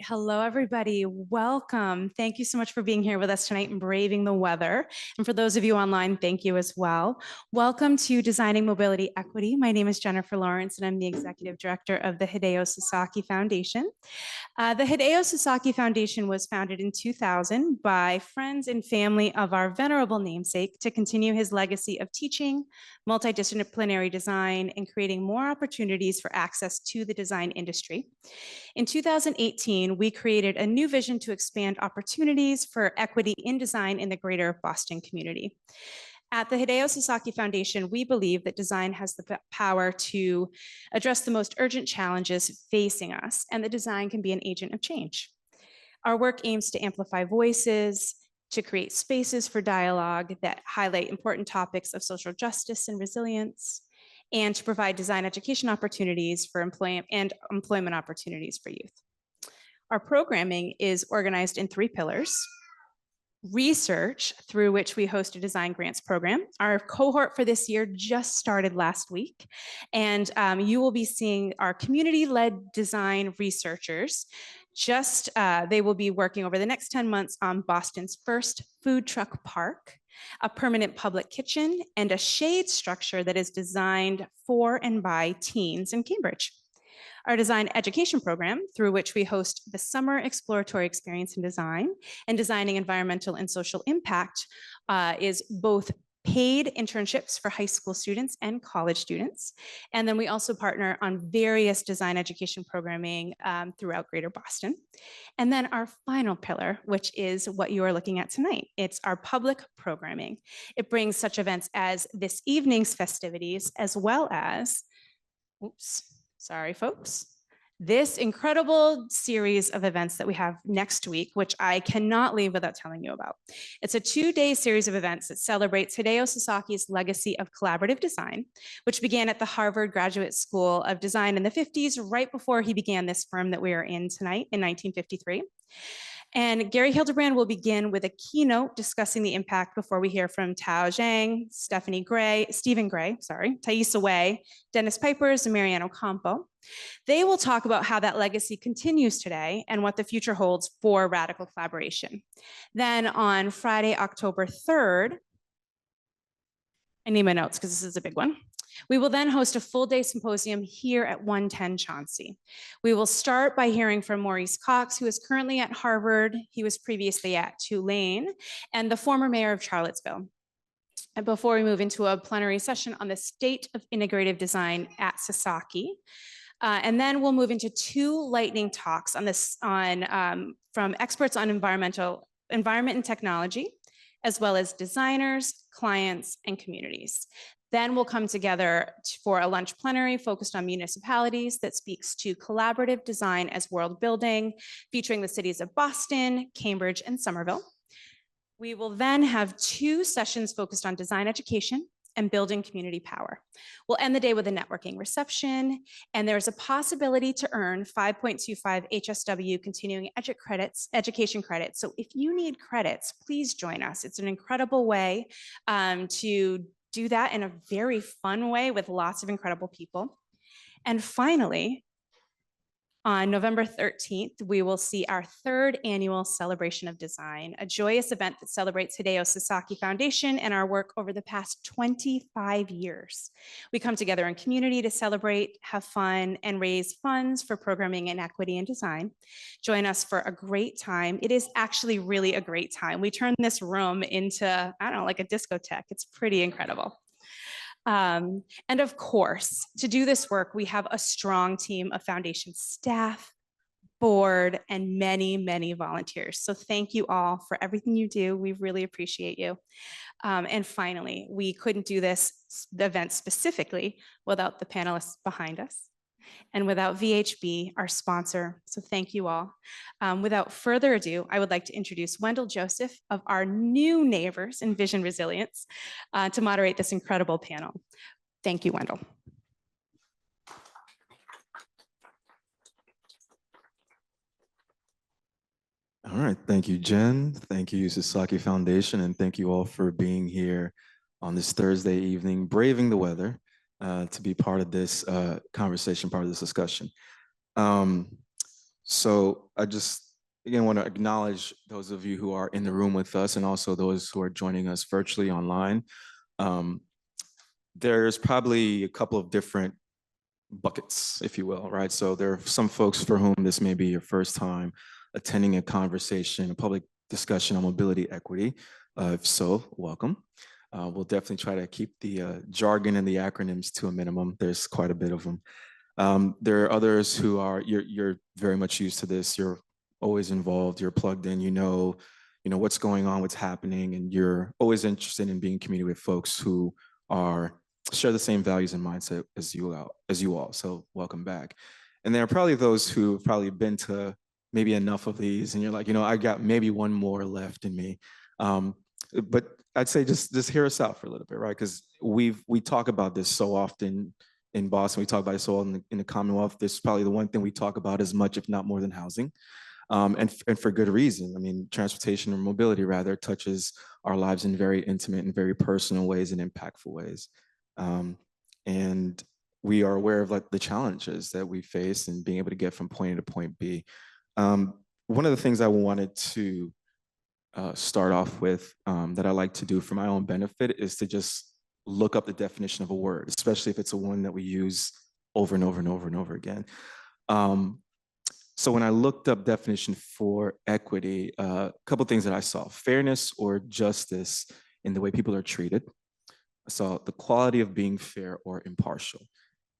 Hello, everybody. Welcome. Thank you so much for being here with us tonight and braving the weather. And for those of you online, thank you as well. Welcome to Designing Mobility Equity. My name is Jennifer Lawrence, and I'm the Executive Director of the Hideo Sasaki Foundation. The Hideo Sasaki Foundation was founded in 2000 by friends and family of our venerable namesake to continue his legacy of teaching, multidisciplinary design, and creating more opportunities for access to the design industry. In 2018, we created a new vision to expand opportunities for equity in design in the greater Boston community. At the Hideo Sasaki Foundation, we believe that design has the power to address the most urgent challenges facing us, and that design can be an agent of change. Our work aims to amplify voices, to create spaces for dialogue that highlight important topics of social justice and resilience, and to provide design education opportunities for employment opportunities for youth. Our programming is organized in 3 pillars. Research, through which we host a design grants program. Our cohort for this year just started last week, and you will be seeing our community-led design researchers. They will be working over the next 10 months on Boston's first food truck park, a permanent public kitchen, and a shade structure that is designed for and by teens in Cambridge. Our design education program, through which we host the Summer Exploratory Experience in Design and Designing Environmental and Social Impact, is both paid internships for high school students and college students. And then we also partner on various design education programming throughout Greater Boston. And then our final pillar, which is what you are looking at tonight. It's our public programming. It brings such events as this evening's festivities, as well as, sorry, folks. This incredible series of events that we have next week, which I cannot leave without telling you about. It's a 2-day series of events that celebrates Hideo Sasaki's legacy of collaborative design, which began at the Harvard Graduate School of Design in the 50s, right before he began this firm that we are in tonight in 1953. And Gary Hildebrand will begin with a keynote discussing the impact before we hear from Tao Zhang, Stephen Gray, Thaisa Wei, Dennis Pipers, and Mariano Campo. They will talk about how that legacy continues today and what the future holds for radical collaboration. Then on Friday, October 3rd, I need my notes because this is a big one. We will then host a full-day symposium here at 110 Chauncey. We will start by hearing from Maurice Cox, who is currently at Harvard. He was previously at Tulane, and the former mayor of Charlottesville. And before we move into a plenary session on the state of integrative design at Sasaki. And then we'll move into 2 lightning talks on this from experts on environment and technology, as well as designers, clients, and communities. Then we'll come together for a lunch plenary focused on municipalities that speaks to collaborative design as world building, featuring the cities of Boston, Cambridge, and Somerville. We will then have 2 sessions focused on design education and building community power. We'll end the day with a networking reception, and there's a possibility to earn 5.25 HSW continuing education credits. So if you need credits, please join us. It's an incredible way to do that in a very fun way with lots of incredible people. And finally, on November 13th, we will see our 3rd annual Celebration of Design, a joyous event that celebrates Hideo Sasaki Foundation and our work over the past 25 years. We come together in community to celebrate, have fun, and raise funds for programming and equity in design. Join us for a great time. It is actually really a great time. We turn this room into, I don't know, like a discotheque. It's pretty incredible. And of course, to do this work, we have a strong team of foundation staff, board, and many, many volunteers. So thank you all for everything you do. We really appreciate you. And finally, we couldn't do the event specifically without the panelists behind us and without VHB, our sponsor. So thank you all. Without further ado, I would like to introduce Wendell Joseph of our new neighbors, Envision Resilience, to moderate this incredible panel. Thank you, Wendell. All right, thank you, Jen. Thank you, Sasaki Foundation, and thank you all for being here on this Thursday evening, braving the weather, to be part of this conversation, part of this discussion. So I just, again, want to acknowledge those of you who are in the room with us and also those who are joining us virtually online. Um, there's probably a couple of different buckets, if you will, right? So there are some folks for whom this may be your first time attending a conversation, a public discussion on mobility equity. If so, welcome. We'll definitely try to keep the jargon and the acronyms to a minimum. There's quite a bit of them. There are others who are, you're very much used to this. You're always involved, you're plugged in, you know what's going on, what's happening, and you're always interested in being in community with folks who are share the same values and mindset as you all. So welcome back. And there are probably those who have probably been to maybe enough of these, and you're like, I got maybe one more left in me. But I'd say just hear us out for a little bit, right? Because we talk about this so often in Boston. We talk about it so often in the Commonwealth. This is probably the one thing we talk about as much, if not more, than housing. And for good reason. I mean, transportation or mobility rather touches our lives in very intimate and very personal ways and impactful ways. And we are aware of like the challenges that we face in being able to get from point A to point B. One of the things I wanted to start off with that I like to do for my own benefit is to just look up the definition of a word, especially if it's a one that we use over and over and over and over again. So when I looked up definition for equity, a couple of things that I saw: fairness or justice in the way people are treated. I saw the quality of being fair or impartial.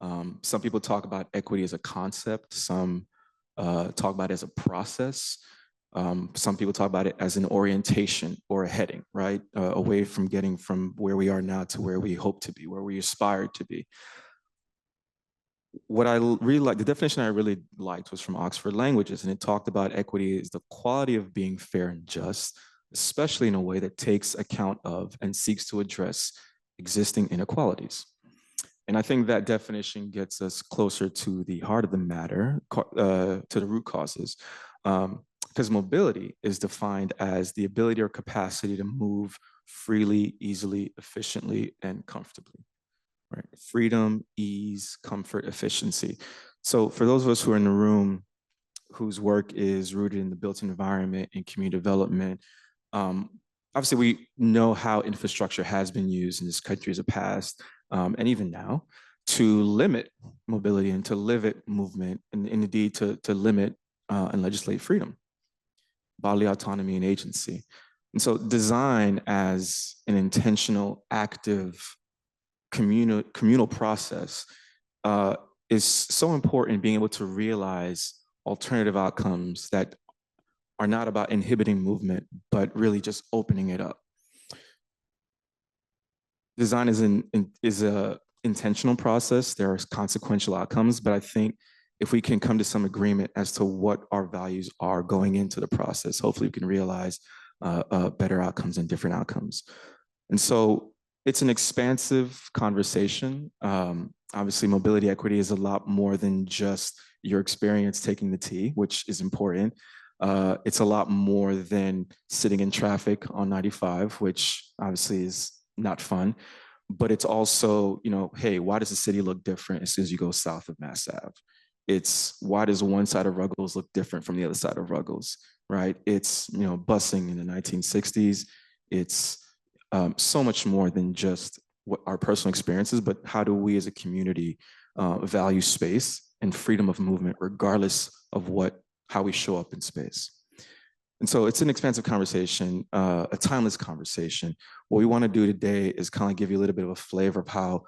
Some people talk about equity as a concept. Some talk about it as a process. Some people talk about it as an orientation or a heading, right? Away from getting from where we are now to where we hope to be, where we aspire to be. What I really liked, the definition I really liked was from Oxford Languages, and it talked about equity as the quality of being fair and just, especially in a way that takes account of and seeks to address existing inequalities. And I think that definition gets us closer to the heart of the matter, to the root causes. Because mobility is defined as the ability or capacity to move freely, easily, efficiently, and comfortably. Right? Freedom, ease, comfort, efficiency. So for those of us who are in the room whose work is rooted in the built environment and community development, obviously we know how infrastructure has been used in this country as a past, and even now, to limit mobility and to limit movement, and indeed to limit and legislate freedom, bodily autonomy, and agency. And so design as an intentional, active, communal process is so important in being able to realize alternative outcomes that are not about inhibiting movement, but really just opening it up. Design is a intentional process. There are consequential outcomes, but I think if we can come to some agreement as to what our values are going into the process, hopefully we can realize better outcomes and different outcomes. And so it's an expansive conversation. Obviously, mobility equity is a lot more than just your experience taking the T, which is important. It's a lot more than sitting in traffic on 95, which obviously is not fun. But it's also, hey, why does the city look different as soon as you go south of Mass Ave? It's why does one side of Ruggles look different from the other side of Ruggles, right? It's, busing in the 1960s. It's so much more than just what our personal experiences, but how do we as a community value space and freedom of movement, regardless of how we show up in space. And so it's an expansive conversation, a timeless conversation. What we want to do today is kind of give you a little bit of a flavor of how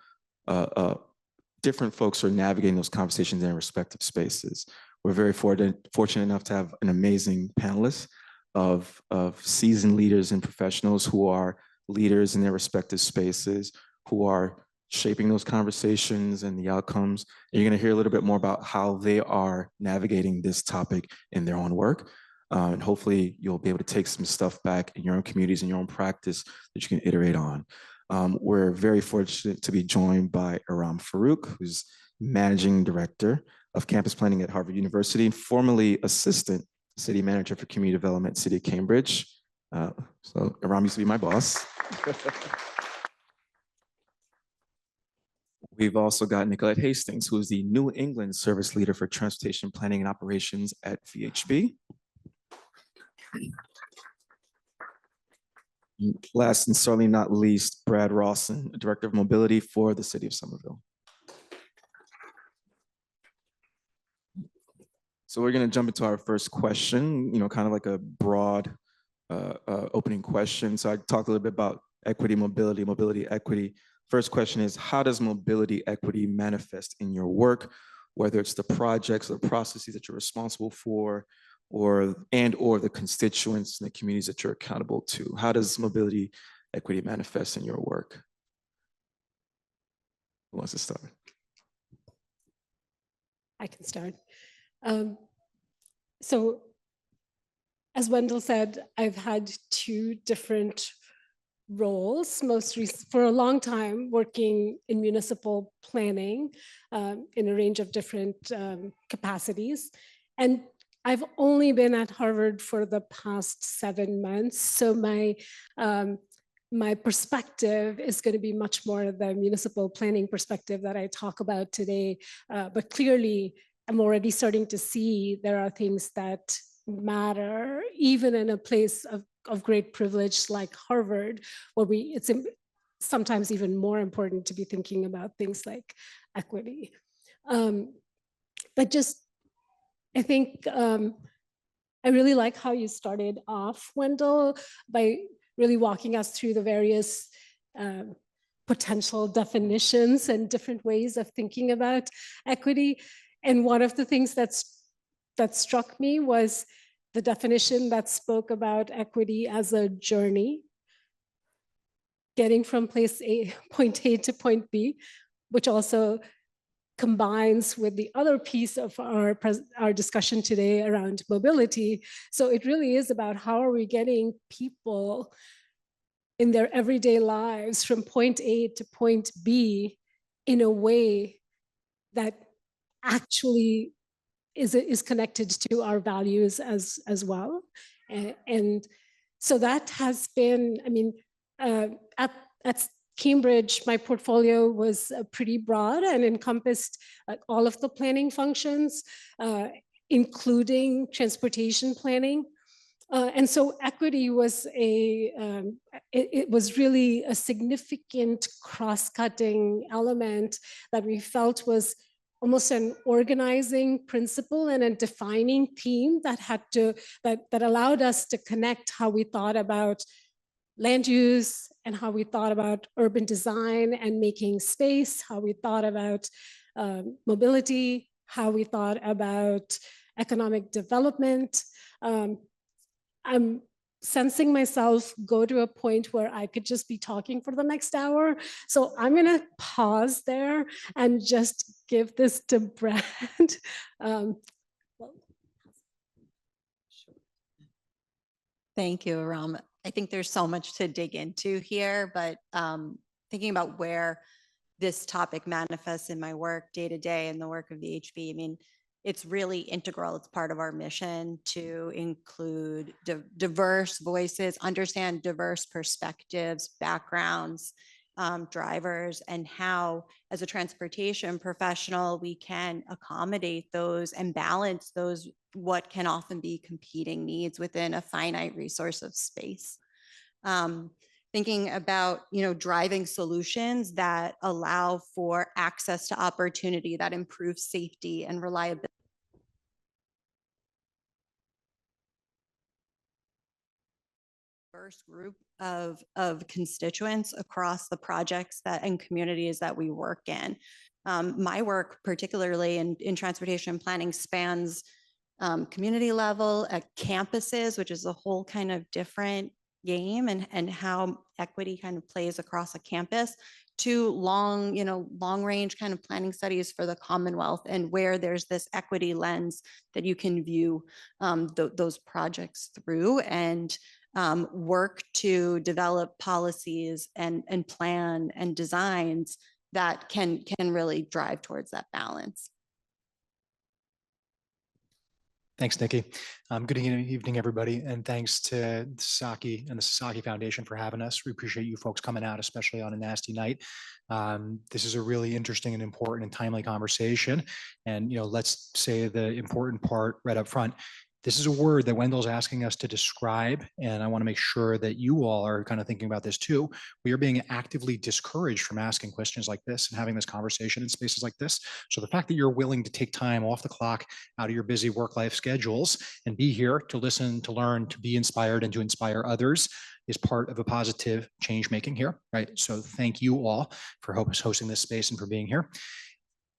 different folks are navigating those conversations in their respective spaces. We're very fortunate enough to have an amazing panelist of seasoned leaders and professionals who are leaders in their respective spaces, who are shaping those conversations and the outcomes. And you're going to hear a little bit more about how they are navigating this topic in their own work. And hopefully you'll be able to take some stuff back in your own communities and your own practice that you can iterate on. We're very fortunate to be joined by Iram Farooq, who's Managing Director of Campus Planning at Harvard University, and formerly Assistant City Manager for Community Development, City of Cambridge. So Iram used to be my boss. We've also got Nicolette Hastings, who is the New England Service Leader for Transportation Planning and Operations at VHB. Last and certainly not least, Brad Rawson, Director of Mobility for the City of Somerville. So we're going to jump into our first question, kind of like a broad opening question. So I talked a little bit about equity, mobility, equity. First question is, how does mobility equity manifest in your work, whether it's the projects or processes that you're responsible for, or the constituents and the communities that you're accountable to? How does mobility equity manifest in your work? Who wants to start? I can start. So as Wendell said, I've had two different roles, for a long time working in municipal planning in a range of different capacities. And I've only been at Harvard for the past 7 months. So my perspective is going to be much more the municipal planning perspective that I talk about today. But clearly, I'm already starting to see there are things that matter, even in a place of great privilege like Harvard, where it's sometimes even more important to be thinking about things like equity. But just, I think I really like how you started off, Wendell, by really walking us through the various potential definitions and different ways of thinking about equity. And one of the things that struck me was the definition that spoke about equity as a journey, getting from point A to point B, which also combines with the other piece of our discussion today around mobility. So it really is about how are we getting people in their everyday lives from point A to point B in a way that actually is connected to our values as well. And so that has been, I mean, at Cambridge, my portfolio was pretty broad and encompassed all of the planning functions, including transportation planning. And so equity was it was really a significant cross-cutting element that we felt was almost an organizing principle and a defining theme that allowed us to connect how we thought about land use and how we thought about urban design and making space, how we thought about mobility, how we thought about economic development. I'm sensing myself go to a point where I could just be talking for the next hour. So I'm going to pause there and just give this to Brad. Thank you, Iram. I think there's so much to dig into here, but thinking about where this topic manifests in my work day to day and the work of the HB, I mean, it's really integral. It's part of our mission to include diverse voices, understand diverse perspectives, backgrounds, drivers, and how, as a transportation professional, we can accommodate those and balance those, what can often be competing needs within a finite resource of space. Thinking about, driving solutions that allow for access to opportunity, that improve safety and reliability. Diverse group of constituents across the projects and communities that we work in. My work, particularly in transportation planning, spans community level at campuses, which is a whole kind of different game, and how equity kind of plays across a campus, to long range kind of planning studies for the Commonwealth, and where there's this equity lens that you can view those projects through, and work to develop policies and plan and designs that can really drive towards that balance. Thanks, Nikki. Good evening, everybody. And thanks to Sasaki and the Sasaki Foundation for having us. We appreciate you folks coming out, especially on a nasty night. This is a really interesting and important and timely conversation. And, let's say the important part right up front. This is a word that Wendell's asking us to describe, and I want to make sure that you all are kind of thinking about this too. We are being actively discouraged from asking questions like this and having this conversation in spaces like this. So the fact that you're willing to take time off the clock out of your busy work-life schedules and be here to listen, to learn, to be inspired, and to inspire others is part of a positive change making here, right? So thank you all for hosting this space and for being here.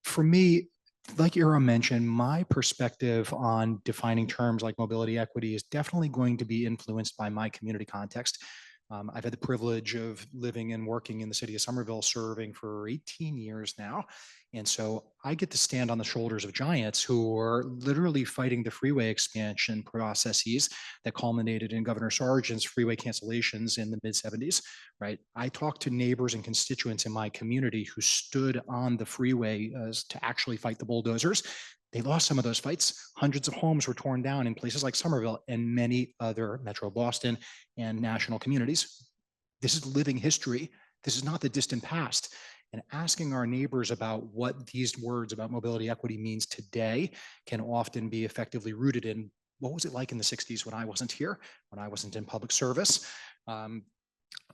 For me, like Iram mentioned, my perspective on defining terms like mobility equity is definitely going to be influenced by my community context. I've had the privilege of living and working in the city of Somerville, serving for 18 years now. And so I get to stand on the shoulders of giants who are literally fighting the freeway expansion processes that culminated in Governor Sargent's freeway cancellations in the mid-70s, right? I talked to neighbors and constituents in my community who stood on the freeway to actually fight the bulldozers. They lost some of those fights. Hundreds of homes were torn down in places like Somerville and many other Metro Boston and national communities. This is living history. This is not the distant past. And asking our neighbors about what these words about mobility equity means today can often be effectively rooted in what was it like in the 60s when I wasn't here, when I wasn't in public service.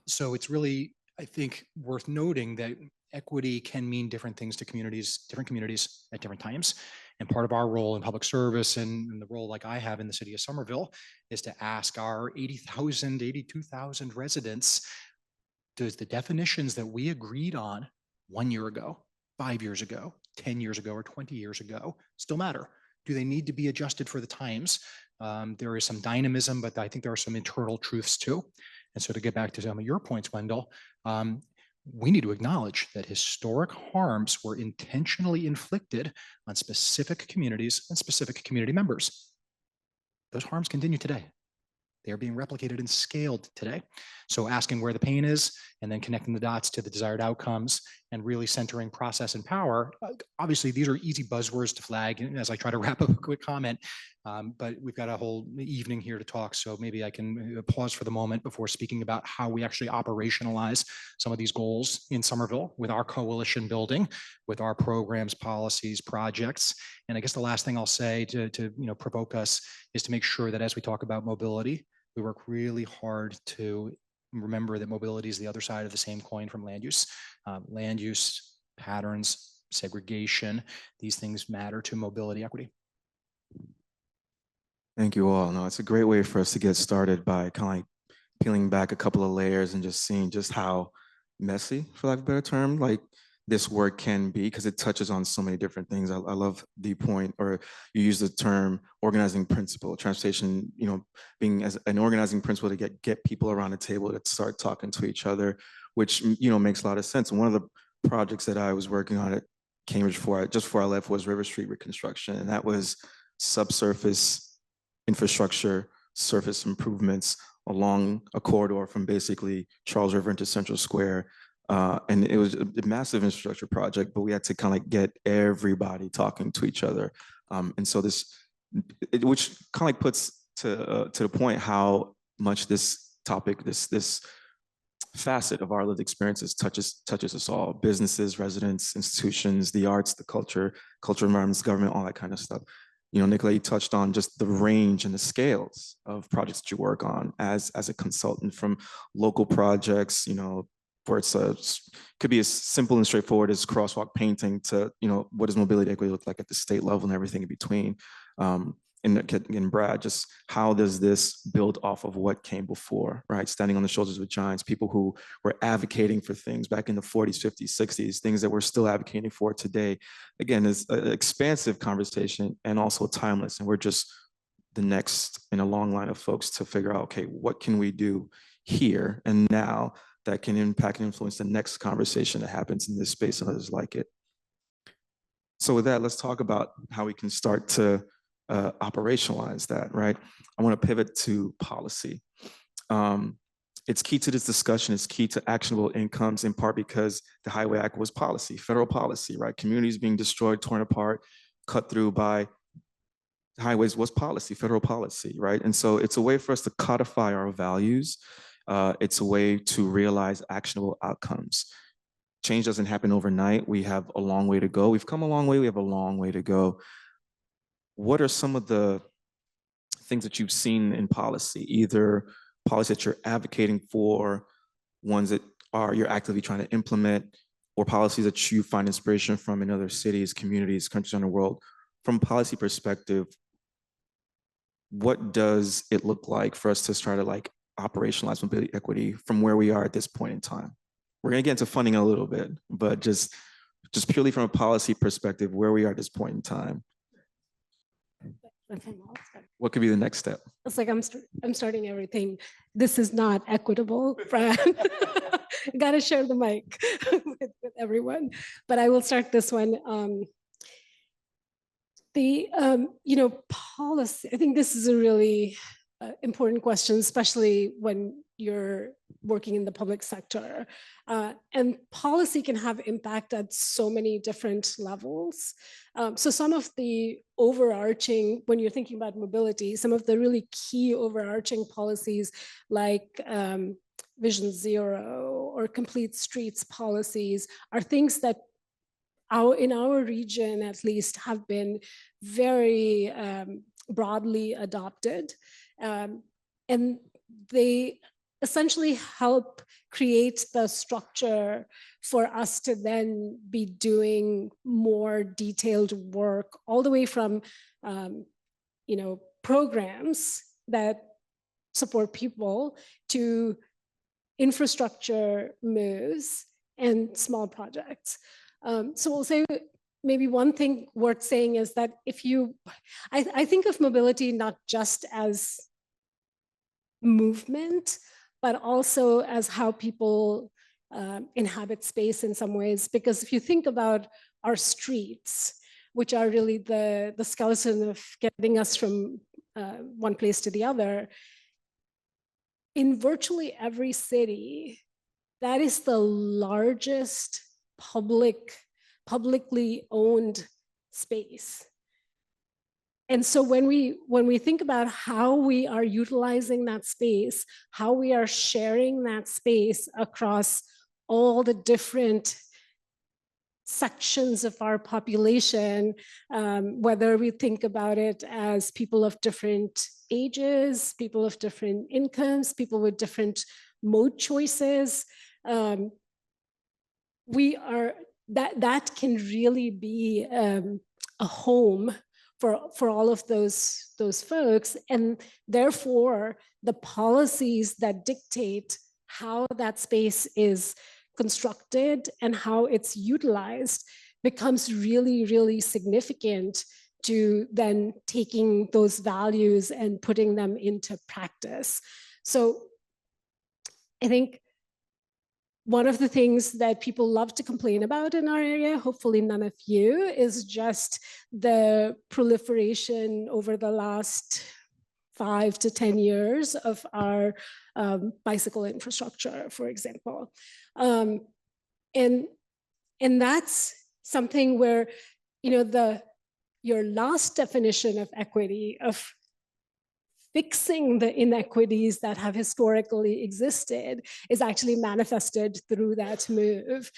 So it's really, I think, worth noting that equity can mean different things to different communities at different times. And part of our role in public service and the role like I have in the city of Somerville is to ask our 80,000, 82,000 residents, does the definitions that we agreed on 1 year ago, 5 years ago, 10 years ago, or 20 years ago still matter? Do they need to be adjusted for the times? There is some dynamism, but I think there are some internal truths too. And so to get back to some of your points, Wendell, we need to acknowledge that historic harms were intentionally inflicted on specific communities and specific community members. Those harms continue today. They are being replicated and scaled today. So asking where the pain is and then connecting the dots to the desired outcomes and really centering process and power. Obviously, these are easy buzzwords to flag as I try to wrap up a quick comment, but we've got a whole evening here to talk. So maybe I can pause for the moment before speaking about how we actually operationalize some of these goals in Somerville with our coalition building, with our programs, policies, projects. And I guess the last thing I'll say to provoke us is to make sure that as we talk about mobility, we work really hard to remember that mobility is the other side of the same coin from land use. Land use patterns, segregation, these things matter to mobility equity. Thank you all. No, it's a great way for us to get started by kind of like peeling back a couple of layers and just seeing just how messy, for lack of a better term, like this work can be, because it touches on so many different things. I love the point, or you use the term organizing principle, transportation, being as an organizing principle to get people around the table to start talking to each other, which, makes a lot of sense. And one of the projects that I was working on at Cambridge just before I left was River Street reconstruction. And that was subsurface infrastructure, surface improvements along a corridor from basically Charles River into Central Square. And it was a massive infrastructure project, but we had to kind of get everybody talking to each other. And so which kind of like puts to the point how much this topic, this facet of our lived experiences touches us all: businesses, residents, institutions, the arts, the culture environments, government, all that kind of stuff. Nicolette, you touched on just the range and the scales of projects that you work on as a consultant, from local projects, where could be as simple and straightforward as crosswalk painting to, what does mobility equity look like at the state level and everything in between. And Brad, just how does this build off of what came before, right? Standing on the shoulders of giants, people who were advocating for things back in the 40s, 50s, 60s, things that we're still advocating for today. Again, it's an expansive conversation and also timeless. And we're just the next in a long line of folks to figure out, okay, what can we do here and now that can impact and influence the next conversation that happens in this space and others like it. So with that, let's talk about how we can start to operationalize that, right? I want to pivot to policy. It's key to this discussion. It's key to actionable incomes, in part because the Highway Act was policy, federal policy, right? Communities being destroyed, torn apart, cut through by highways was policy, federal policy, right? And so it's a way for us to codify our values. It's a way to realize actionable outcomes. Change doesn't happen overnight. We have a long way to go. We've come a long way. We have a long way to go. What are some of the things that you've seen in policy, either policy that you're advocating for, ones that you're actively trying to implement, or policies that you find inspiration from in other cities, communities, countries around the world? From a policy perspective, what does it look like for us to try to like operationalize mobility equity from where we are at this point in time? We're going to get into funding a little bit, but just purely from a policy perspective, where we are at this point in time. What could be the next step? It's like I'm starting everything. This is not equitable, Fran. Got to share the mic with everyone. But I will start this one. Policy. I think this is a really important question, especially when you're working in the public sector. And policy can have impact at so many different levels. So some of the overarching, when you're thinking about mobility, some of the really key overarching policies like Vision Zero or Complete Streets policies are things that in our region, at least, have been very broadly adopted. And they essentially help create the structure for us to then be doing more detailed work, all the way from programs that support people to infrastructure moves and small projects. So we'll say maybe one thing worth saying is that I think of mobility not just as movement, but also as how people inhabit space in some ways. Because if you think about our streets, which are really the skeleton of getting us from one place to the other, in virtually every city, that is the largest publicly owned space. And so when we think about how we are utilizing that space, how we are sharing that space across all the different sections of our population, whether we think about it as people of different ages, people of different incomes, people with different mode choices, that can really be a home for all of those folks. And therefore, the policies that dictate how that space is constructed and how it's utilized becomes really, really significant to then taking those values and putting them into practice. So I think one of the things that people love to complain about in our area, hopefully none of you, is just the proliferation over the last 5 to 10 years of our bicycle infrastructure, for example. And that's something where, your last definition of equity, of fixing the inequities that have historically existed, is actually manifested through that move.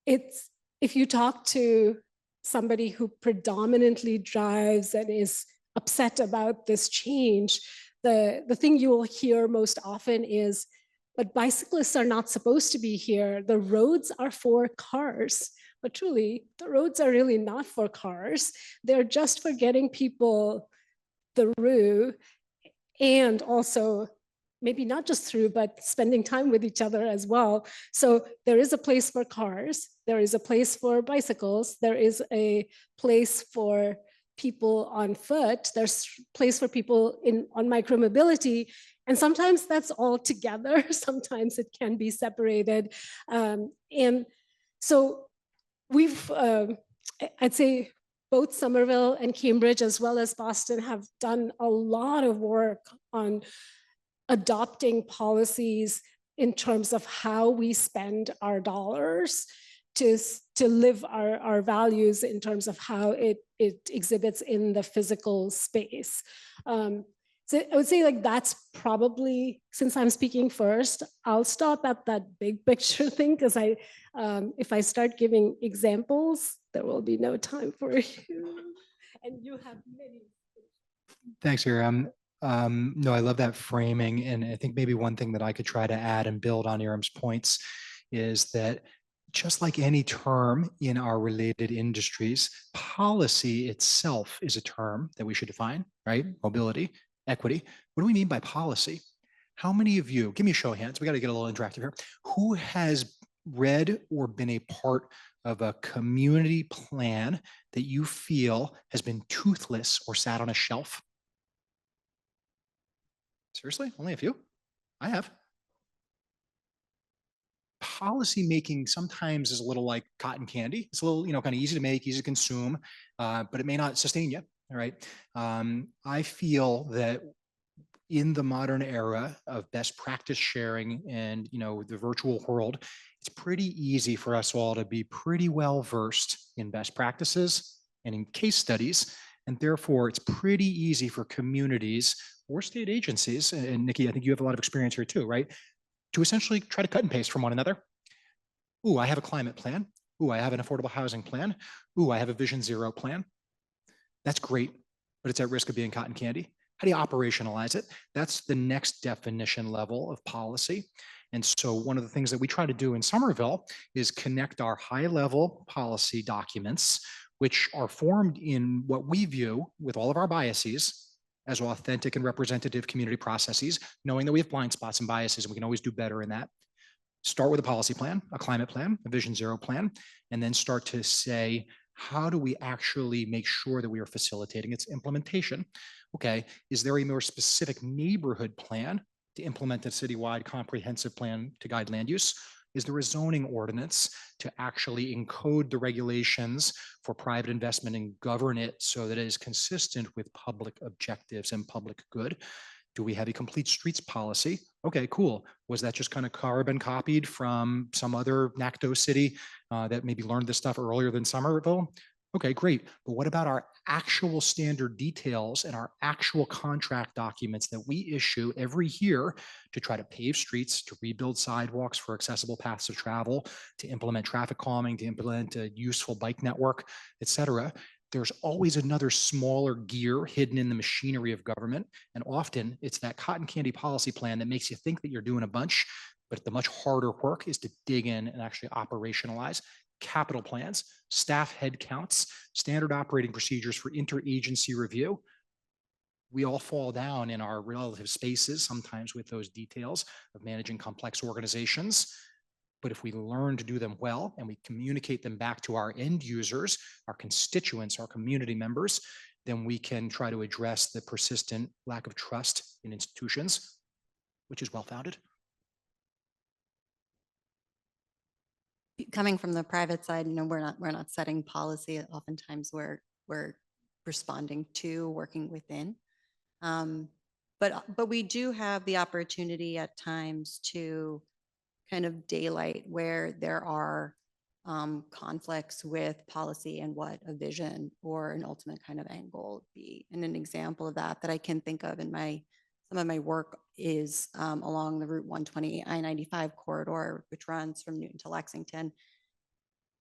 If you talk to somebody who predominantly drives and is upset about this change, the thing you will hear most often is, but bicyclists are not supposed to be here. The roads are for cars. But truly, the roads are really not for cars. They're just for getting people through, and also maybe not just through, but spending time with each other as well. So there is a place for cars, there is a place for bicycles, there is a place for people on foot, there's a place for people on micromobility, and sometimes that's all together, sometimes it can be separated. And so we've, I'd say, both Somerville and Cambridge, as well as Boston, have done a lot of work on adopting policies in terms of how we spend our dollars to live our values in terms of how it it exhibits in the physical space. So I would say like that's probably, since I'm speaking first, I'll stop at that big picture thing because if I start giving examples, there will be no time for you. And you have many. Thanks, Iram. No, I love that framing. And I think maybe one thing that I could try to add and build on Iram's points is that just like any term in our related industries, policy itself is a term that we should define, right? Mobility, equity. What do we mean by policy? How many of you, give me a show of hands, we got to get a little interactive here. Who has read or been a part of a community plan that you feel has been toothless or sat on a shelf? Seriously? Only a few? I have. Policy making sometimes is a little like cotton candy. It's a little, kind of easy to make, easy to consume, but it may not sustain you. All right. I feel that in the modern era of best practice sharing and the virtual world, it's pretty easy for us all to be pretty well versed in best practices and in case studies. And therefore, it's pretty easy for communities or state agencies, and Nikki, I think you have a lot of experience here too, right? To essentially try to cut and paste from one another. Ooh, I have a climate plan. Ooh, I have an affordable housing plan. Ooh, I have a Vision Zero plan. That's great, but it's at risk of being cotton candy. How do you operationalize it? That's the next definition level of policy. And so one of the things that we try to do in Somerville is connect our high-level policy documents, which are formed in what we view with all of our biases as authentic and representative community processes, knowing that we have blind spots and biases, and we can always do better in that. Start with a policy plan, a climate plan, a Vision Zero plan, and then start to say, how do we actually make sure that we are facilitating its implementation? Okay, is there a more specific neighborhood plan to implement a citywide comprehensive plan to guide land use? Is there a zoning ordinance to actually encode the regulations for private investment and govern it so that it is consistent with public objectives and public good? Do we have a complete streets policy? Okay, cool. Was that just kind of carbon copied from some other NACTO city that maybe learned this stuff earlier than Somerville? Okay, great. But what about our actual standard details and our actual contract documents that we issue every year to try to pave streets, to rebuild sidewalks for accessible paths of travel, to implement traffic calming, to implement a useful bike network, et cetera? There's always another smaller gear hidden in the machinery of government. And often it's that cotton candy policy plan that makes you think that you're doing a bunch, but the much harder work is to dig in and actually operationalize capital plans, staff head counts, standard operating procedures for interagency review. We all fall down in our relative spaces, sometimes with those details of managing complex organizations. But if we learn to do them well and we communicate them back to our end users, our constituents, our community members, then we can try to address the persistent lack of trust in institutions, which is well-founded. Coming from the private side, we're not setting policy. Oftentimes we're responding to, working within. But we do have the opportunity at times to kind of daylight where there are conflicts with policy and what a vision or an ultimate kind of end goal would be. And an example of that I can think of in some of my work is along the Route 120 I-95 corridor, which runs from Newton to Lexington.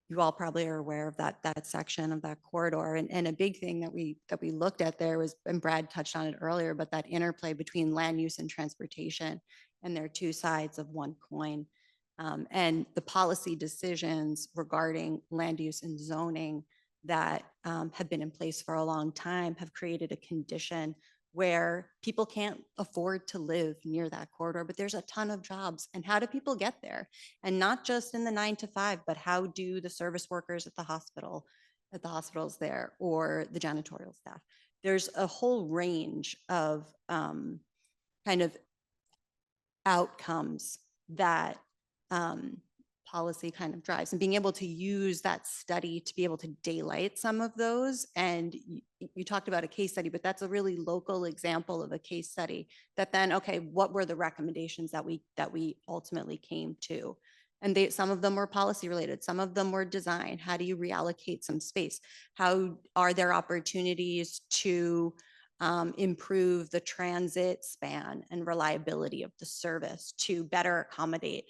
You all probably are aware of that section of that corridor. And a big thing that we looked at there was, and Brad touched on it earlier, but that interplay between land use and transportation, and they're two sides of one coin. And the policy decisions regarding land use and zoning that have been in place for a long time have created a condition where people can't afford to live near that corridor, but there's a ton of jobs. And how do people get there? And not just in the 9 to 5, but how do the service workers at the hospitals there, or the janitorial staff? There's a whole range of kind of outcomes that policy kind of drives, and being able to use that study to be able to daylight some of those. And you talked about a case study, but that's a really local example of a case study that then, okay, what were the recommendations that we ultimately came to? And some of them were policy related, some of them were design. How do you reallocate some space? How are there opportunities to improve the transit span and reliability of the service to better accommodate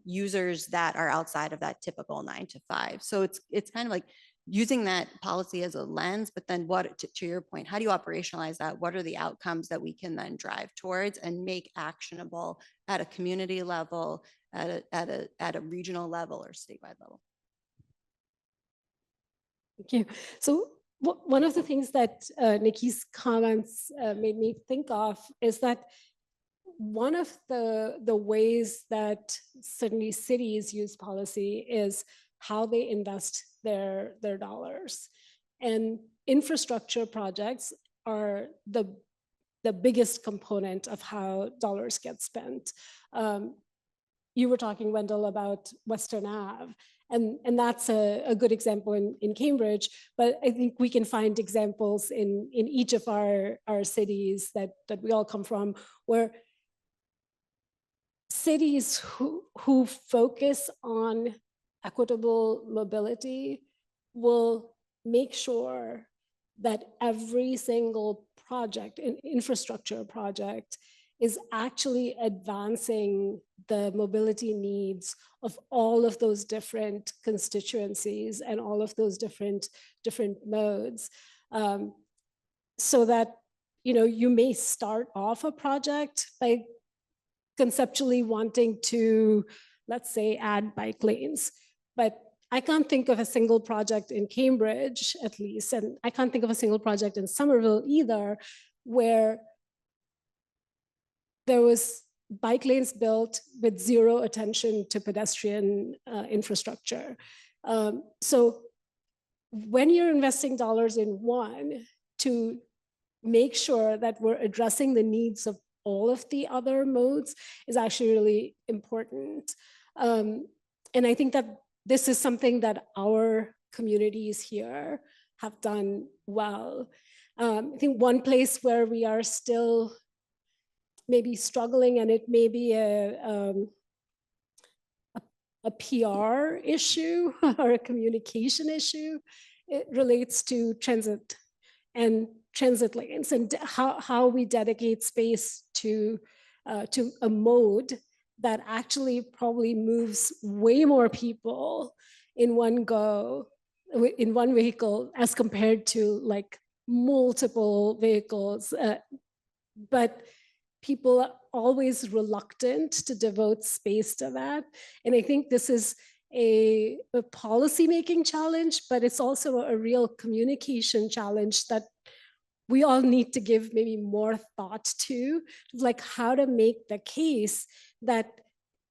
users that are outside of that typical 9 to 5? So it's kind of like using that policy as a lens, but then what, to your point, how do you operationalize that? What are the outcomes that we can then drive towards and make actionable at a community level, at a regional level or statewide level? Thank you. So one of the things that Nikki's comments made me think of is that one of the ways that certainly cities use policy is how they invest their dollars. And infrastructure projects are the biggest component of how dollars get spent. You were talking, Wendell, about Western Ave, and that's a good example in Cambridge, but I think we can find examples in each of our cities that we all come from, where cities who focus on equitable mobility will make sure that every single project, an infrastructure project, is actually advancing the mobility needs of all of those different constituencies and all of those different modes. So that, you may start off a project by conceptually wanting to, let's say, add bike lanes, but I can't think of a single project in Cambridge, at least, and I can't think of a single project in Somerville either, where there was bike lanes built with zero attention to pedestrian infrastructure. So when you're investing dollars in one, to make sure that we're addressing the needs of all of the other modes is actually really important. And I think that this is something that our communities here have done well. I think one place where we are still maybe struggling, and it may be a PR issue or a communication issue, it relates to transit and transit lanes and how we dedicate space to a mode that actually probably moves way more people in one go, in one vehicle, as compared to like multiple vehicles. But people are always reluctant to devote space to that. And I think this is a policy-making challenge, but it's also a real communication challenge that we all need to give maybe more thought to, like how to make the case that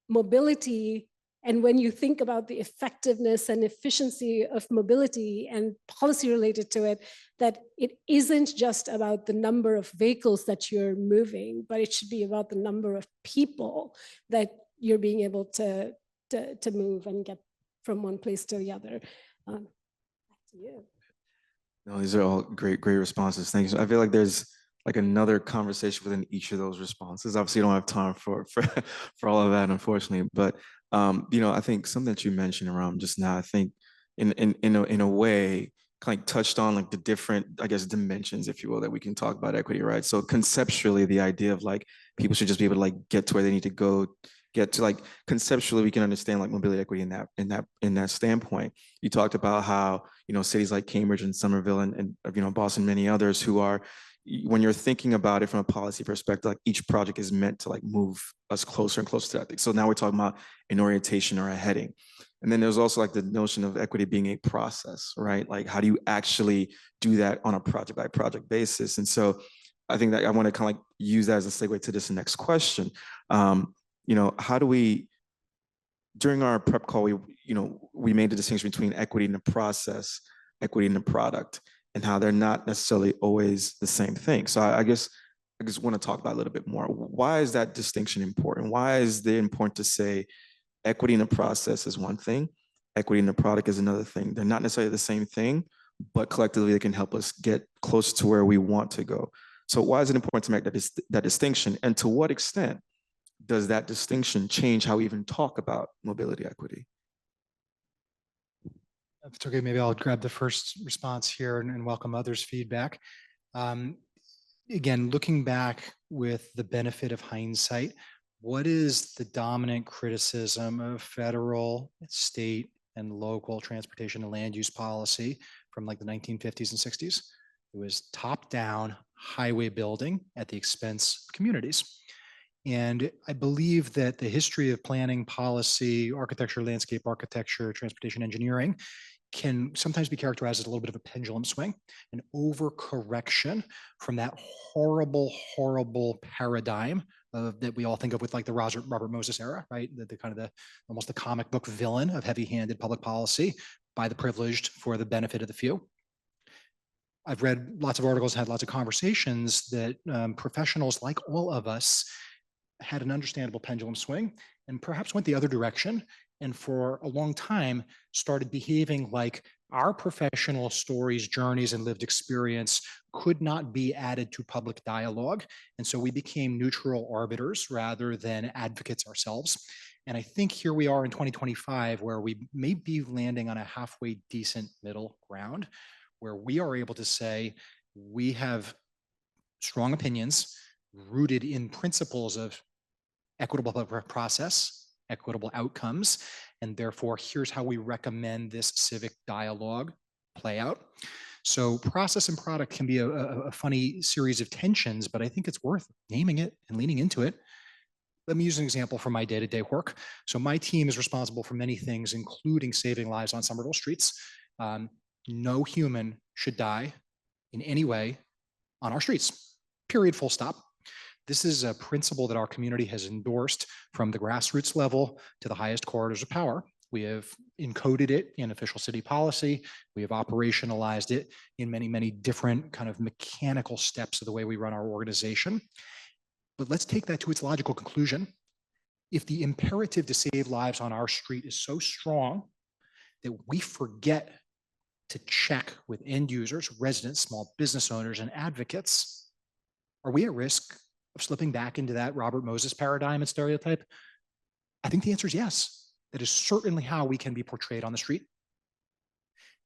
mobility, and when you think about the effectiveness and efficiency of mobility and policy related to it, that it isn't just about the number of vehicles that you're moving, but it should be about the number of people that you're being able to move and get from one place to the other. Back to you. No, these are all great responses. Thank you. I feel like there's like another conversation within each of those responses. Obviously, you don't have time for all of that, unfortunately. But I think something that you mentioned around just now, I think in a way, kind of touched on like the different, I guess, dimensions, if you will, that we can talk about equity, right? So conceptually, the idea of like people should just be able to like get to where they need to go, get to, like, conceptually we can understand like mobility equity in that standpoint. You talked about how cities like Cambridge and Somerville and Boston, many others, who are, when you're thinking about it from a policy perspective, like each project is meant to like move us closer and closer to that thing. So now we're talking about an orientation or a heading. And then there's also like the notion of equity being a process, right? Like how do you actually do that on a project by project basis? And so I think that I want to kind of like use that as a segue to this next question. How do we, during our prep call, we made the distinction between equity in the process, equity in the product, and how they're not necessarily always the same thing. So I just want to talk about a little bit more. Why is that distinction important? Why is it important to say equity in the process is one thing, equity in the product is another thing? They're not necessarily the same thing, but collectively they can help us get close to where we want to go. So why is it important to make that distinction? And to what extent does that distinction change how we even talk about mobility equity? If it's okay, maybe I'll grab the first response here and welcome others' feedback. Again, looking back with the benefit of hindsight, what is the dominant criticism of federal, state, and local transportation and land use policy from like the 1950s and 60s? It was top-down highway building at the expense of communities. And I believe that the history of planning, policy, architecture, landscape architecture, transportation engineering can sometimes be characterized as a little bit of a pendulum swing, an overcorrection from that horrible, horrible paradigm that we all think of with like the Robert Moses era, right? The kind of the almost the comic book villain of heavy-handed public policy by the privileged for the benefit of the few. I've read lots of articles, had lots of conversations that professionals like all of us had an understandable pendulum swing and perhaps went the other direction, and for a long time started behaving like our professional stories, journeys, and lived experience could not be added to public dialogue. And so we became neutral arbiters rather than advocates ourselves. And I think here we are in 2025, where we may be landing on a halfway decent middle ground, where we are able to say we have strong opinions rooted in principles of equitable process, equitable outcomes, and therefore here's how we recommend this civic dialogue play out. So process and product can be a funny series of tensions, but I think it's worth naming it and leaning into it. Let me use an example from my day-to-day work. So my team is responsible for many things, including saving lives on Somerville streets. No human should die in any way on our streets, period, full stop. This is a principle that our community has endorsed from the grassroots level to the highest corridors of power. We have encoded it in official city policy. We have operationalized it in many, many different kind of mechanical steps of the way we run our organization. But let's take that to its logical conclusion. If the imperative to save lives on our street is so strong that we forget to check with end users, residents, small business owners, and advocates, are we at risk of slipping back into that Robert Moses paradigm and stereotype? I think the answer is yes. That is certainly how we can be portrayed on the street.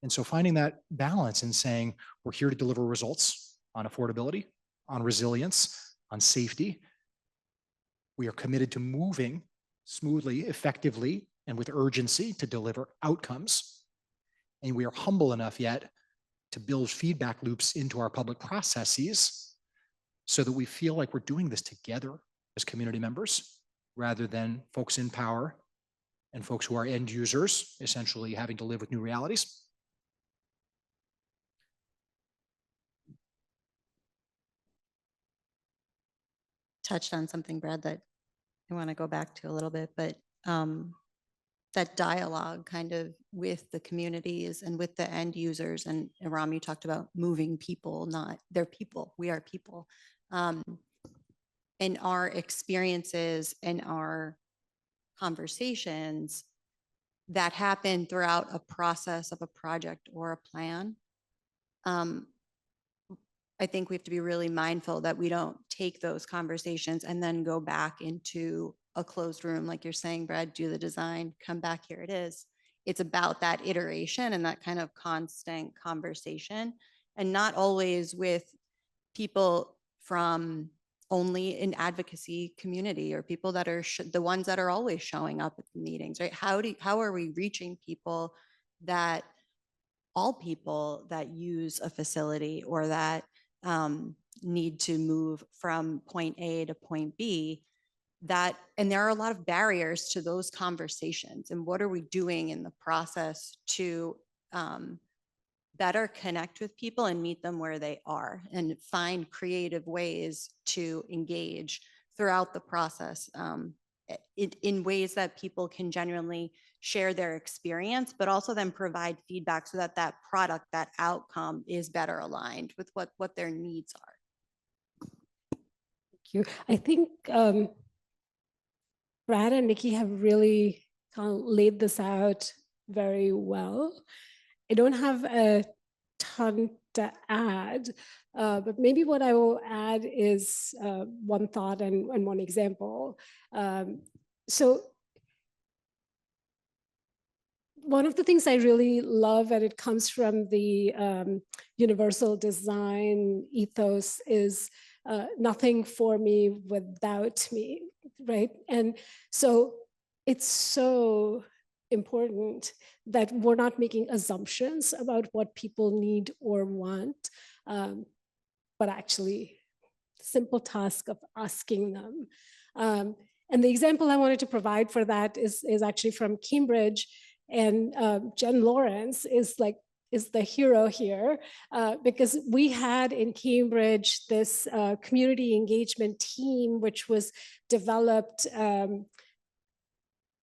And so finding that balance and saying, we're here to deliver results on affordability, on resilience, on safety. We are committed to moving smoothly, effectively, and with urgency to deliver outcomes. And we are humble enough yet to build feedback loops into our public processes so that we feel like we're doing this together as community members, rather than folks in power and folks who are end users, essentially having to live with new realities. Touched on something, Brad, that I want to go back to a little bit, but that dialogue kind of with the communities and with the end users. And Iram, you talked about moving people, not they're people. We are people. And our experiences and our conversations that happen throughout a process of a project or a plan. I think we have to be really mindful that we don't take those conversations and then go back into a closed room, like you're saying, Brad, do the design, come back, here it is. It's about that iteration and that kind of constant conversation, and not always with people from only an advocacy community or people that are the ones that are always showing up at the meetings, right? How are we reaching people that all people that use a facility or that need to move from point A to point B, and there are a lot of barriers to those conversations. And what are we doing in the process to better connect with people and meet them where they are and find creative ways to engage throughout the process in ways that people can genuinely share their experience, but also then provide feedback so that that product, that outcome is better aligned with what their needs are. Thank you. I think Brad and Nikki have really laid this out very well. I don't have a ton to add. But maybe what I will add is one thought and one example. So one of the things I really love, and it comes from the universal design ethos, is nothing for me without me, right? And so it's so important that we're not making assumptions about what people need or want, but actually simple task of asking them. And the example I wanted to provide for that is actually from Cambridge. And Jen Lawrence is the hero here, because we had in Cambridge this community engagement team, which was developed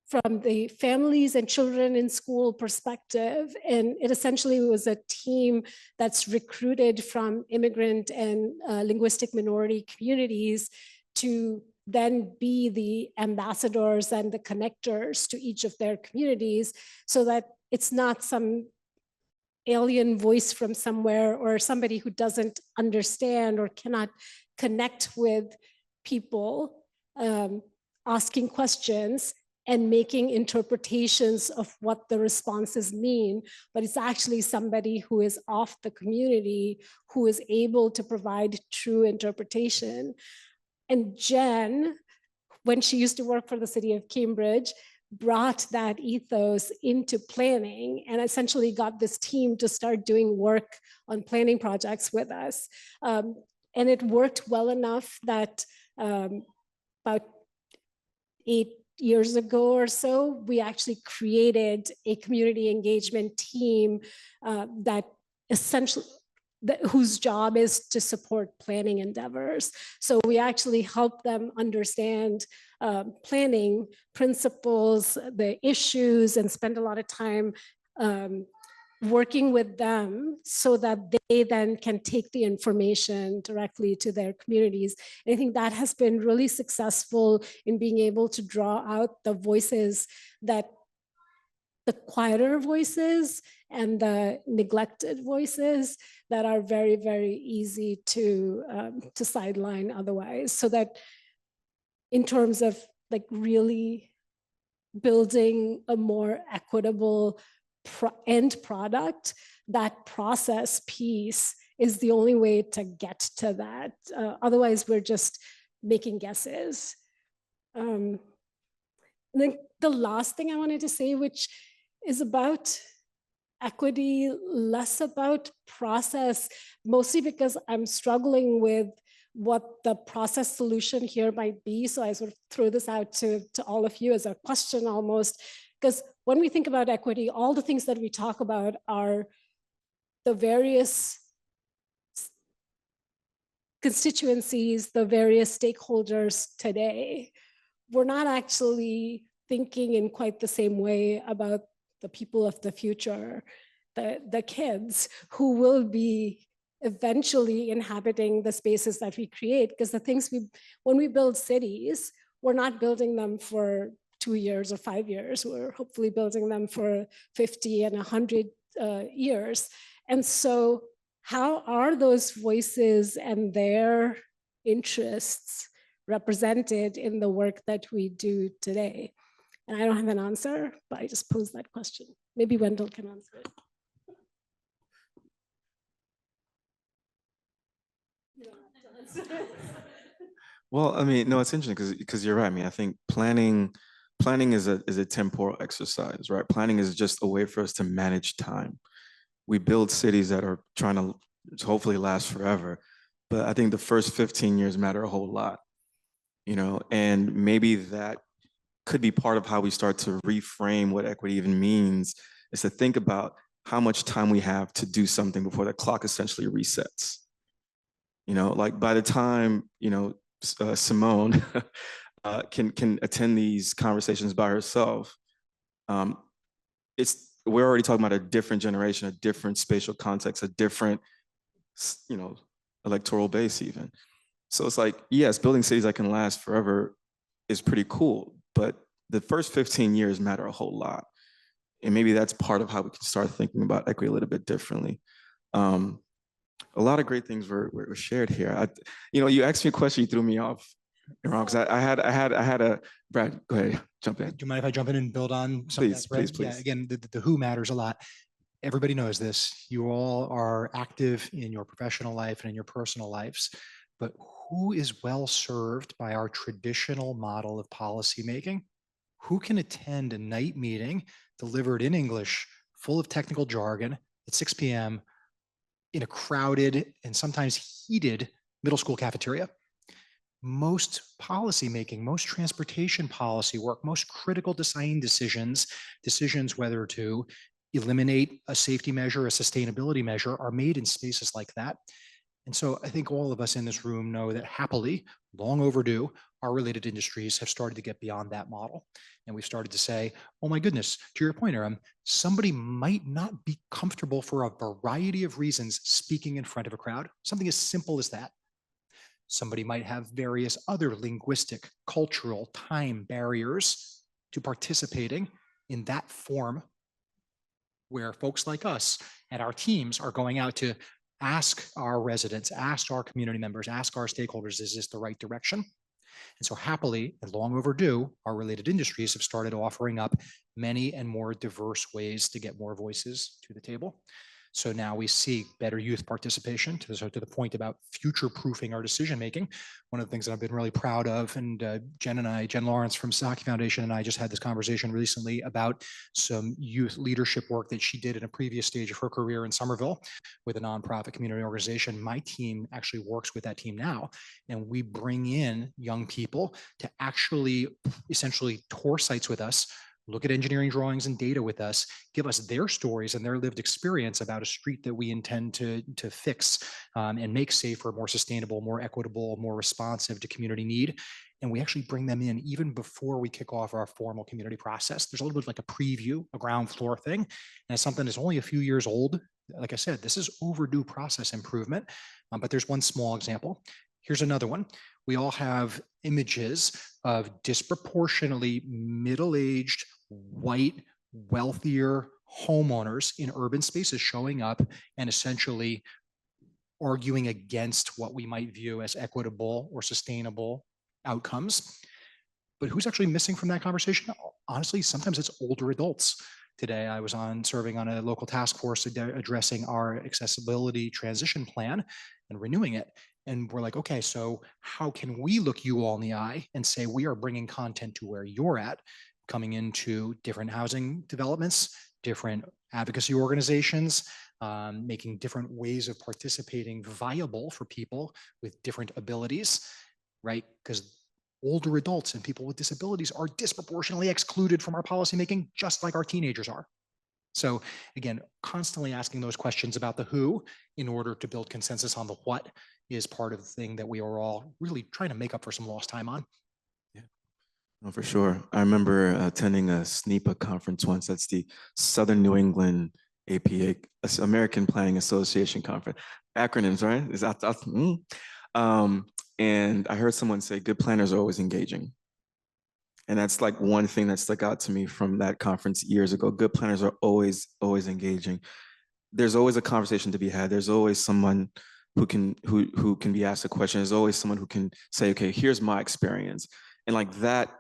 from the families and children in school perspective. And it essentially was a team that's recruited from immigrant and linguistic minority communities to then be the ambassadors and the connectors to each of their communities, so that it's not some alien voice from somewhere or somebody who doesn't understand or cannot connect with people asking questions and making interpretations of what the responses mean, but it's actually somebody who is of the community who is able to provide true interpretation. And Jen, when she used to work for the city of Cambridge, brought that ethos into planning and essentially got this team to start doing work on planning projects with us. And it worked well enough that about 8 years ago or so, we actually created a community engagement team that essentially, whose job is to support planning endeavors. So we actually help them understand planning principles, the issues, and spend a lot of time working with them so that they then can take the information directly to their communities. And I think that has been really successful in being able to draw out the voices, that the quieter voices and the neglected voices that are very, very easy to sideline otherwise. So that in terms of like really building a more equitable end product, that process piece is the only way to get to that. Otherwise, we're just making guesses. And then the last thing I wanted to say, which is about equity, less about process, mostly because I'm struggling with what the process solution here might be. So I sort of throw this out to all of you as a question almost, because when we think about equity, all the things that we talk about are the various constituencies, the various stakeholders today. We're not actually thinking in quite the same way about the people of the future, the kids who will be eventually inhabiting the spaces that we create. Because the things when we build cities, we're not building them for 2 years or 5 years. We're hopefully building them for 50 and 100 years. And so how are those voices and their interests represented in the work that we do today? And I don't have an answer, but I just posed that question. Maybe Wendell can answer it. Well, I mean, no, it's interesting because you're right. I mean, I think planning is a temporal exercise, right? Planning is just a way for us to manage time. We build cities that are trying to hopefully last forever, but I think the first 15 years matter a whole lot, and maybe that could be part of how we start to reframe what equity even means, is to think about how much time we have to do something before the clock essentially resets. Like by the time, Simone can attend these conversations by herself, we're already talking about a different generation, a different spatial context, a different, electoral base even. So it's like, yes, building cities that can last forever is pretty cool, but the first 15 years matter a whole lot. And maybe that's part of how we can start thinking about equity a little bit differently. A lot of great things were shared here. You asked me a question, you threw me off, Iram, because I had a, Brad, go ahead, jump in. Do you mind if I jump in and build on some of Please, that thread? please, Yeah, please. again, the who matters a lot. Everybody knows this. You all are active in your professional life and in your personal lives, but who is well served by our traditional model of policymaking? Who can attend a night meeting delivered in English, full of technical jargon at 6 p.m. in a crowded and sometimes heated middle school cafeteria? Most policymaking, most transportation policy work, most critical design decisions whether to eliminate a safety measure, a sustainability measure, are made in spaces like that. And so I think all of us in this room know that happily, long overdue, our related industries have started to get beyond that model. And we've started to say, oh my goodness, to your point, Iram, somebody might not be comfortable for a variety of reasons speaking in front of a crowd, something as simple as that. Somebody might have various other linguistic, cultural, time barriers to participating in that form, where folks like us and our teams are going out to ask our residents, ask our community members, ask our stakeholders, is this the right direction? And so happily, and long overdue, our related industries have started offering up many and more diverse ways to get more voices to the table. So now we see better youth participation, to the point about future-proofing our decision-making. One of the things that I've been really proud of, and Jen Lawrence from Sasaki Foundation and I just had this conversation recently about some youth leadership work that she did in a previous stage of her career in Somerville with a nonprofit community organization. My team actually works with that team now, and we bring in young people to actually essentially tour sites with us, look at engineering drawings and data with us, give us their stories and their lived experience about a street that we intend to fix and make safer, more sustainable, more equitable, more responsive to community need. And we actually bring them in even before we kick off our formal community process. There's a little bit like a preview, a ground floor thing. And it's something that's only a few years old. Like I said, this is overdue process improvement, but there's one small example. Here's another one. We all have images of disproportionately middle-aged, white, wealthier homeowners in urban spaces showing up and essentially arguing against what we might view as equitable or sustainable outcomes. But who's actually missing from that conversation? Honestly, sometimes it's older adults. Today, I was serving on a local task force addressing our accessibility transition plan and renewing it. And we're like, okay, so how can we look you all in the eye and say we are bringing content to where you're at, coming into different housing developments, different advocacy organizations, making different ways of participating viable for people with different abilities, right? Because older adults and people with disabilities are disproportionately excluded from our policymaking, just like our teenagers are. So again, constantly asking those questions about the who in order to build consensus on the what is part of the thing that we are all really trying to make up for some lost time on. Yeah, no, for sure. I remember attending a SNEPA conference once. That's the Southern New England APA, American Planning Association conference. Acronyms, right? Is that and I heard someone say, good planners are always engaging. And that's like one thing that stuck out to me from that conference years ago. Good planners are always engaging. There's always a conversation to be had. There's always someone who can be asked a question. There's always someone who can say, okay, here's my experience. And like that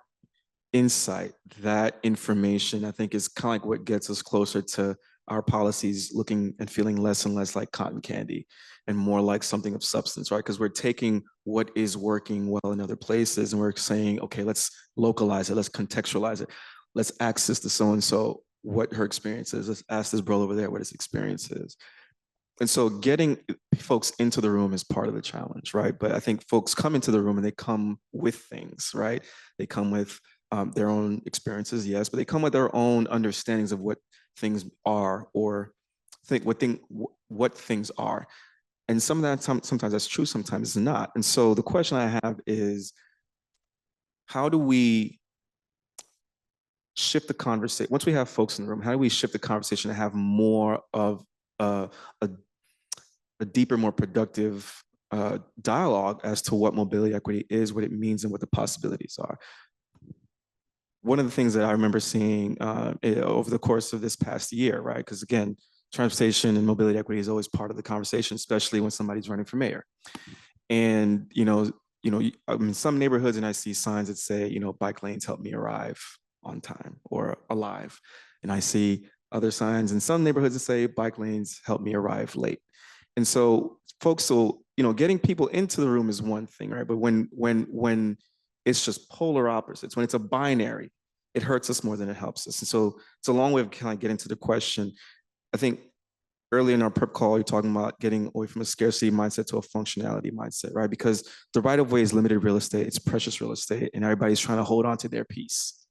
insight, that information, I think is kind of like what gets us closer to our policies looking and feeling less and less like cotton candy and more like something of substance, right? Because we're taking what is working well in other places and we're saying, okay, let's localize it, let's contextualize it. Let's ask this to so-and-so what her experience is. Let's ask this bro over there what his experience is. And so getting folks into the room is part of the challenge, right? But I think folks come into the room and they come with things, right? They come with their own experiences, yes, but they come with their own understandings of what things are or what things are. And some of that, sometimes that's true, sometimes it's not. And so the question I have is, how do we shift the conversation? Once we have folks in the room, how do we shift the conversation to have more of a deeper, more productive dialogue as to what mobility equity is, what it means, and what the possibilities are? One of the things that I remember seeing over the course of this past year, right? Because again, transportation and mobility equity is always part of the conversation, especially when somebody's running for mayor. And, I'm in some neighborhoods and I see signs that say, bike lanes help me arrive on time or alive. And I see other signs in some neighborhoods that say bike lanes help me arrive late. And so folks will, getting people into the room is one thing, right? But when it's just polar opposites, when it's a binary, it hurts us more than it helps us. And so it's a long way of kind of getting to the question. I think earlier in our prep call, you're talking about getting away from a scarcity mindset to a functionality mindset, right? Because the right of way is limited real estate, it's precious real estate, and everybody's trying to hold on to their piece.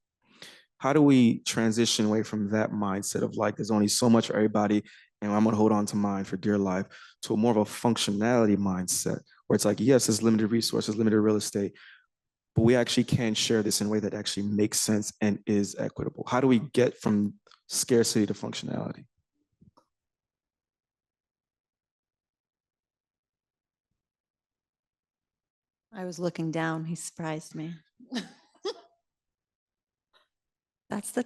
How do we transition away from that mindset of like, there's only so much for everybody, and I'm gonna hold on to mine for dear life, to a more of a functionality mindset where it's like, yes, it's limited resources, limited real estate, but we actually can share this in a way that actually makes sense and is equitable. How do we get from scarcity to functionality? I was looking down. He surprised me. That's the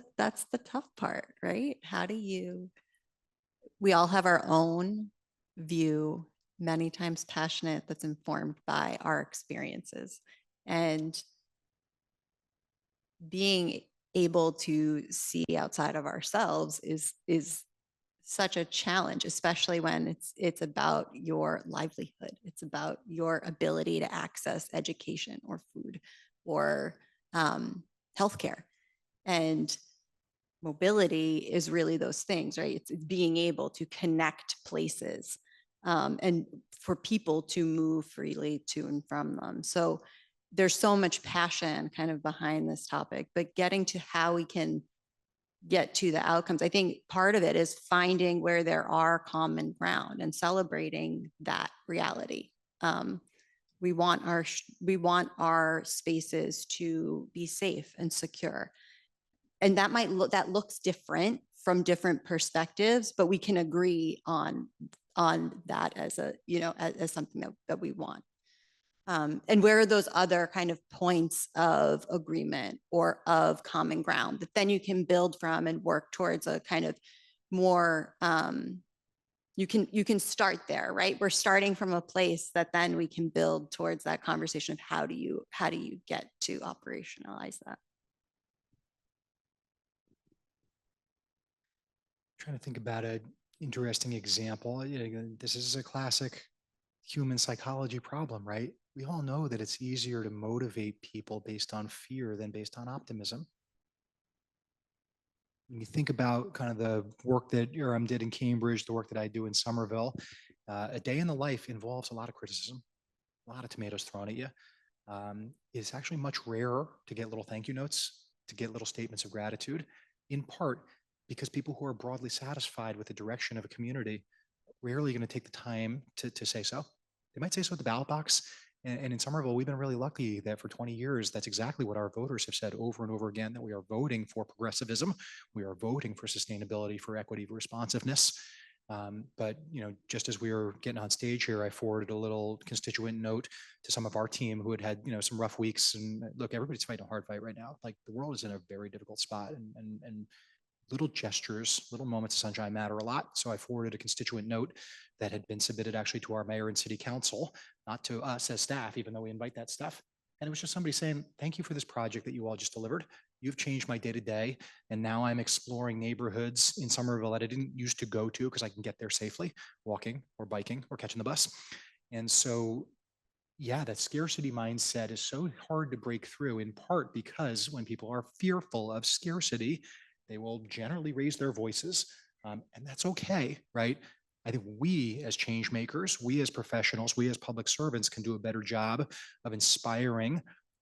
tough part, right? We all have our own view, many times passionate, that's informed by our experiences. And being able to see outside of ourselves is such a challenge, especially when it's about your livelihood. It's about your ability to access education or food or healthcare. And mobility is really those things, right? It's being able to connect places and for people to move freely to and from them. So there's so much passion kind of behind this topic, but getting to how we can get to the outcomes. I think part of it is finding where there are common ground and celebrating that reality. We want our spaces to be safe and secure. And that looks different from different perspectives, but we can agree on that as as something that we want. And where are those other kind of points of agreement or of common ground that then you can build from and work towards a kind of more, you can start there, right? We're starting from a place that then we can build towards that conversation of how do you get to operationalize that? Trying to think about an interesting example. This is a classic human psychology problem, right? We all know that it's easier to motivate people based on fear than based on optimism. When you think about kind of the work that Iram did in Cambridge, the work that I do in Somerville, a day in the life involves a lot of criticism, a lot of tomatoes thrown at you. It's actually much rarer to get little thank you notes, to get little statements of gratitude, in part because people who are broadly satisfied with the direction of a community rarely going to take the time to say so. They might say so at the ballot box. And in Somerville, we've been really lucky that for 20 years, that's exactly what our voters have said over and over again, that we are voting for progressivism. We are voting for sustainability, for equity, for responsiveness. But just as we were getting on stage here, I forwarded a little constituent note to some of our team who had some rough weeks. And look, everybody's fighting a hard fight right now. Like, the world is in a very difficult spot, and little gestures, little moments of sunshine matter a lot. So I forwarded a constituent note that had been submitted actually to our mayor and city council, not to us as staff, even though we invite that stuff. And it was just somebody saying, thank you for this project that you all just delivered. You've changed my day-to-day. And now I'm exploring neighborhoods in Somerville that I didn't used to go to because I can get there safely, walking or biking or catching the bus. And so, yeah, that scarcity mindset is so hard to break through, in part because when people are fearful of scarcity, they will generally raise their voices, and that's okay, right? I think we as change makers, we as professionals, we as public servants can do a better job of inspiring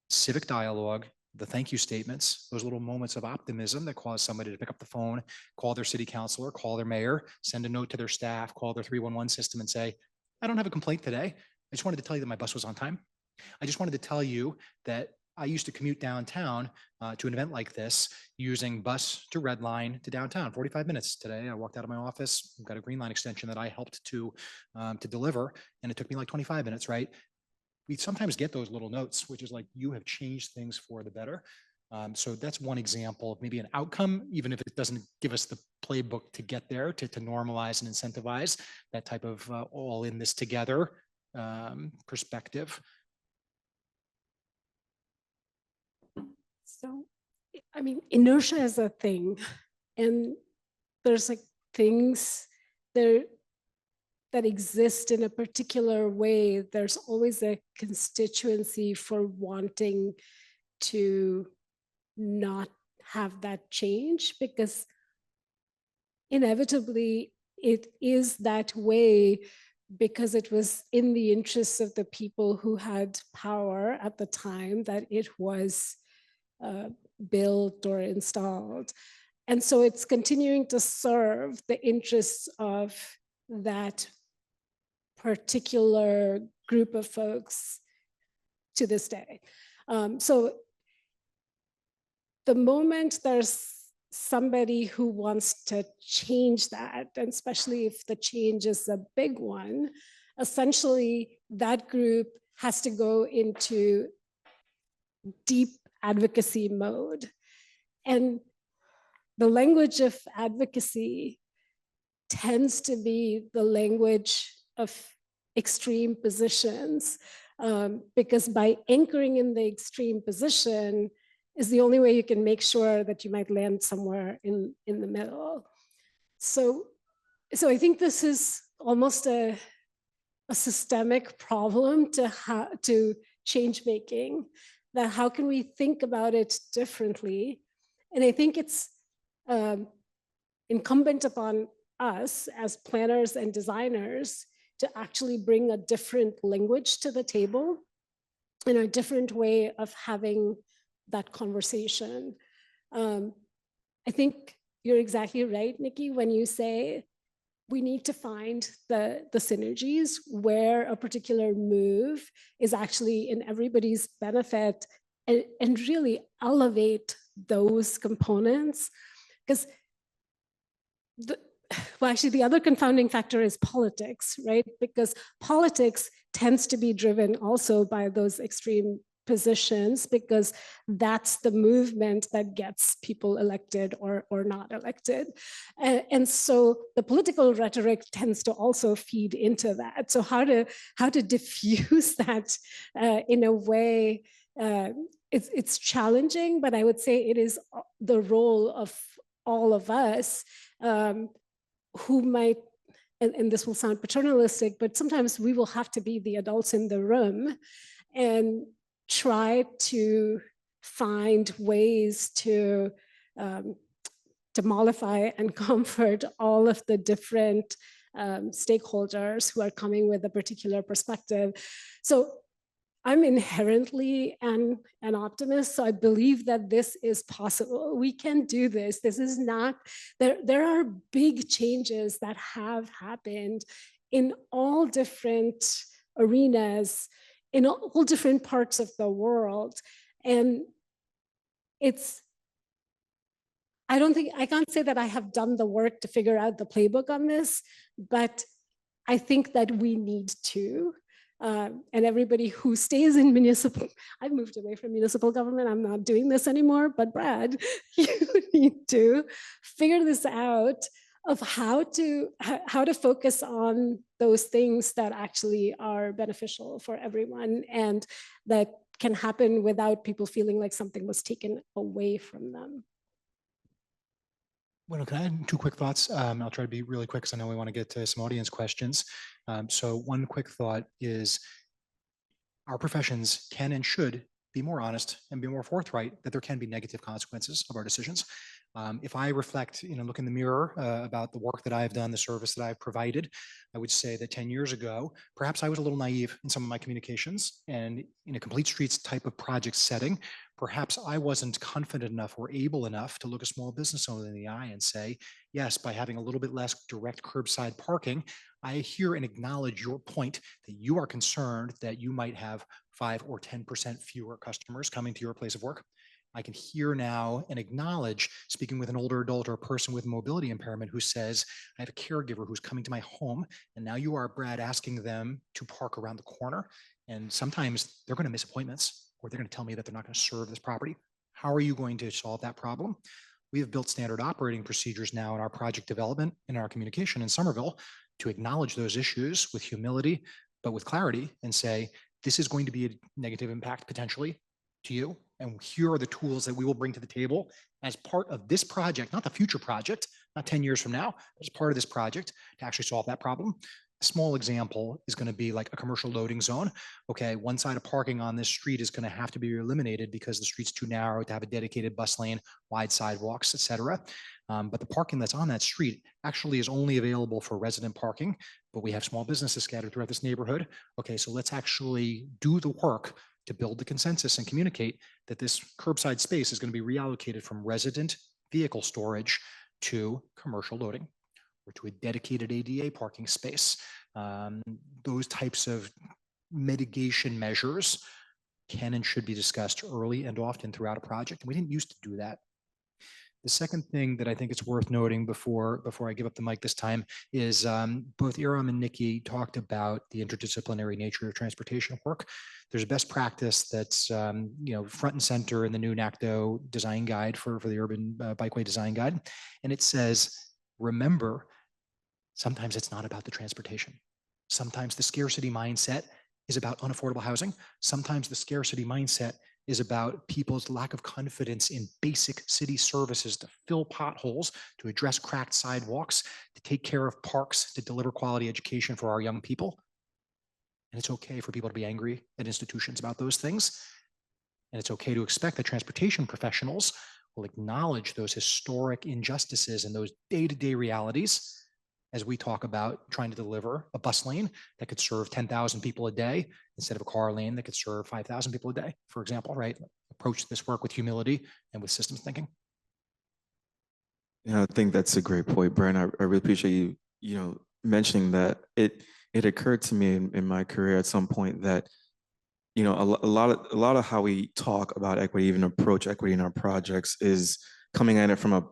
civic dialogue, the thank you statements, those little moments of optimism that cause somebody to pick up the phone, call their city councilor, call their mayor, send a note to their staff, call their 311 system and say, I don't have a complaint today. I just wanted to tell you that my bus was on time. I just wanted to tell you that I used to commute downtown to an event like this using bus to Red Line to downtown, 45 minutes. Today, I walked out of my office, got a Green Line extension that I helped to deliver, and it took me like 25 minutes, right? We sometimes get those little notes, which is like, you have changed things for the better. So that's one example of maybe an outcome, even if it doesn't give us the playbook to get there, to normalize and incentivize that type of all in this together perspective. So, I mean, inertia is a thing, and there's like things there that exist in a particular way. There's always a constituency for wanting to not have that change, because inevitably it is that way, because it was in the interests of the people who had power at the time that it was built or installed. And so it's continuing to serve the interests of that particular group of folks to this day. So the moment there's somebody who wants to change that, and especially if the change is a big one, essentially that group has to go into deep advocacy mode. And the language of advocacy tends to be the language of extreme positions, because by anchoring in the extreme position is the only way you can make sure that you might land somewhere in the middle. So I think this is almost a systemic problem to change making, that how can we think about it differently? And I think it's incumbent upon us as planners and designers to actually bring a different language to the table and a different way of having that conversation. I think you're exactly right, Nikki, when you say we need to find the synergies where a particular move is actually in everybody's benefit, and really elevate those components. Because well, actually, the other confounding factor is politics, right? Because politics tends to be driven also by those extreme positions, because that's the movement that gets people elected or not elected. And so the political rhetoric tends to also feed into that. So how to diffuse that in a way, it's challenging, but I would say it is the role of all of us who might, and this will sound paternalistic, but sometimes we will have to be the adults in the room and try to find ways to mollify and comfort all of the different stakeholders who are coming with a particular perspective. So I'm inherently an optimist, so I believe that this is possible. We can do this. This is not, there are big changes that have happened in all different arenas, in all different parts of the world. And I can't say that I have done the work to figure out the playbook on this, but I think that we need to. And everybody who stays in municipal, I've moved away from municipal government, I'm not doing this anymore, but Brad, you need to figure this out of how to focus on those things that actually are beneficial for everyone and that can happen without people feeling like something was taken away from them. Well, can I add two quick thoughts? I'll try to be really quick because I know we want to get to some audience questions. So one quick thought is our professions can and should be more honest and be more forthright that there can be negative consequences of our decisions. If I reflect, look in the mirror about the work that I've done, the service that I've provided, I would say that 10 years ago, perhaps I was a little naive in some of my communications, and in a complete streets type of project setting, perhaps I wasn't confident enough or able enough to look a small business owner in the eye and say, yes, by having a little bit less direct curbside parking, I hear and acknowledge your point that you are concerned that you might have 5 or 10% fewer customers coming to your place of work. I can hear now and acknowledge, speaking with an older adult or a person with mobility impairment who says, I have a caregiver who's coming to my home, and now you are, Brad, asking them to park around the corner. And sometimes they're going to miss appointments, or they're going to tell me that they're not going to serve this property. How are you going to solve that problem? We have built standard operating procedures now in our project development, in our communication in Somerville, to acknowledge those issues with humility, but with clarity, and say, this is going to be a negative impact potentially to you. And here are the tools that we will bring to the table as part of this project, not the future project, not 10 years from now, as part of this project to actually solve that problem. A small example is going to be like a commercial loading zone. Okay, one side of parking on this street is going to have to be eliminated because the street's too narrow to have a dedicated bus lane, wide sidewalks, et cetera. But the parking that's on that street actually is only available for resident parking, but we have small businesses scattered throughout this neighborhood. Okay, so let's actually do the work to build the consensus and communicate that this curbside space is going to be reallocated from resident vehicle storage to commercial loading or to a dedicated ADA parking space. Those types of mitigation measures can and should be discussed early and often throughout a project. And we didn't used to do that. The second thing that I think it's worth noting before I give up the mic this time is both Iram and Nikki talked about the interdisciplinary nature of transportation work. There's a best practice that's front and center in the new NACDO design guide for the urban bikeway design guide. And it says, remember, sometimes it's not about the transportation. Sometimes the scarcity mindset is about unaffordable housing. Sometimes the scarcity mindset is about people's lack of confidence in basic city services to fill potholes, to address cracked sidewalks, to take care of parks, to deliver quality education for our young people. And it's okay for people to be angry at institutions about those things. And it's okay to expect that transportation professionals will acknowledge those historic injustices and those day-to-day realities as we talk about trying to deliver a bus lane that could serve 10,000 people a day instead of a car lane that could serve 5,000 people a day, for example, right? Approach this work with humility and with systems thinking. Yeah, I think that's a great point, Brian. I really appreciate you, mentioning that. It occurred to me in my career at some point that, a lot of how we talk about equity, even approach equity in our projects, is coming at it from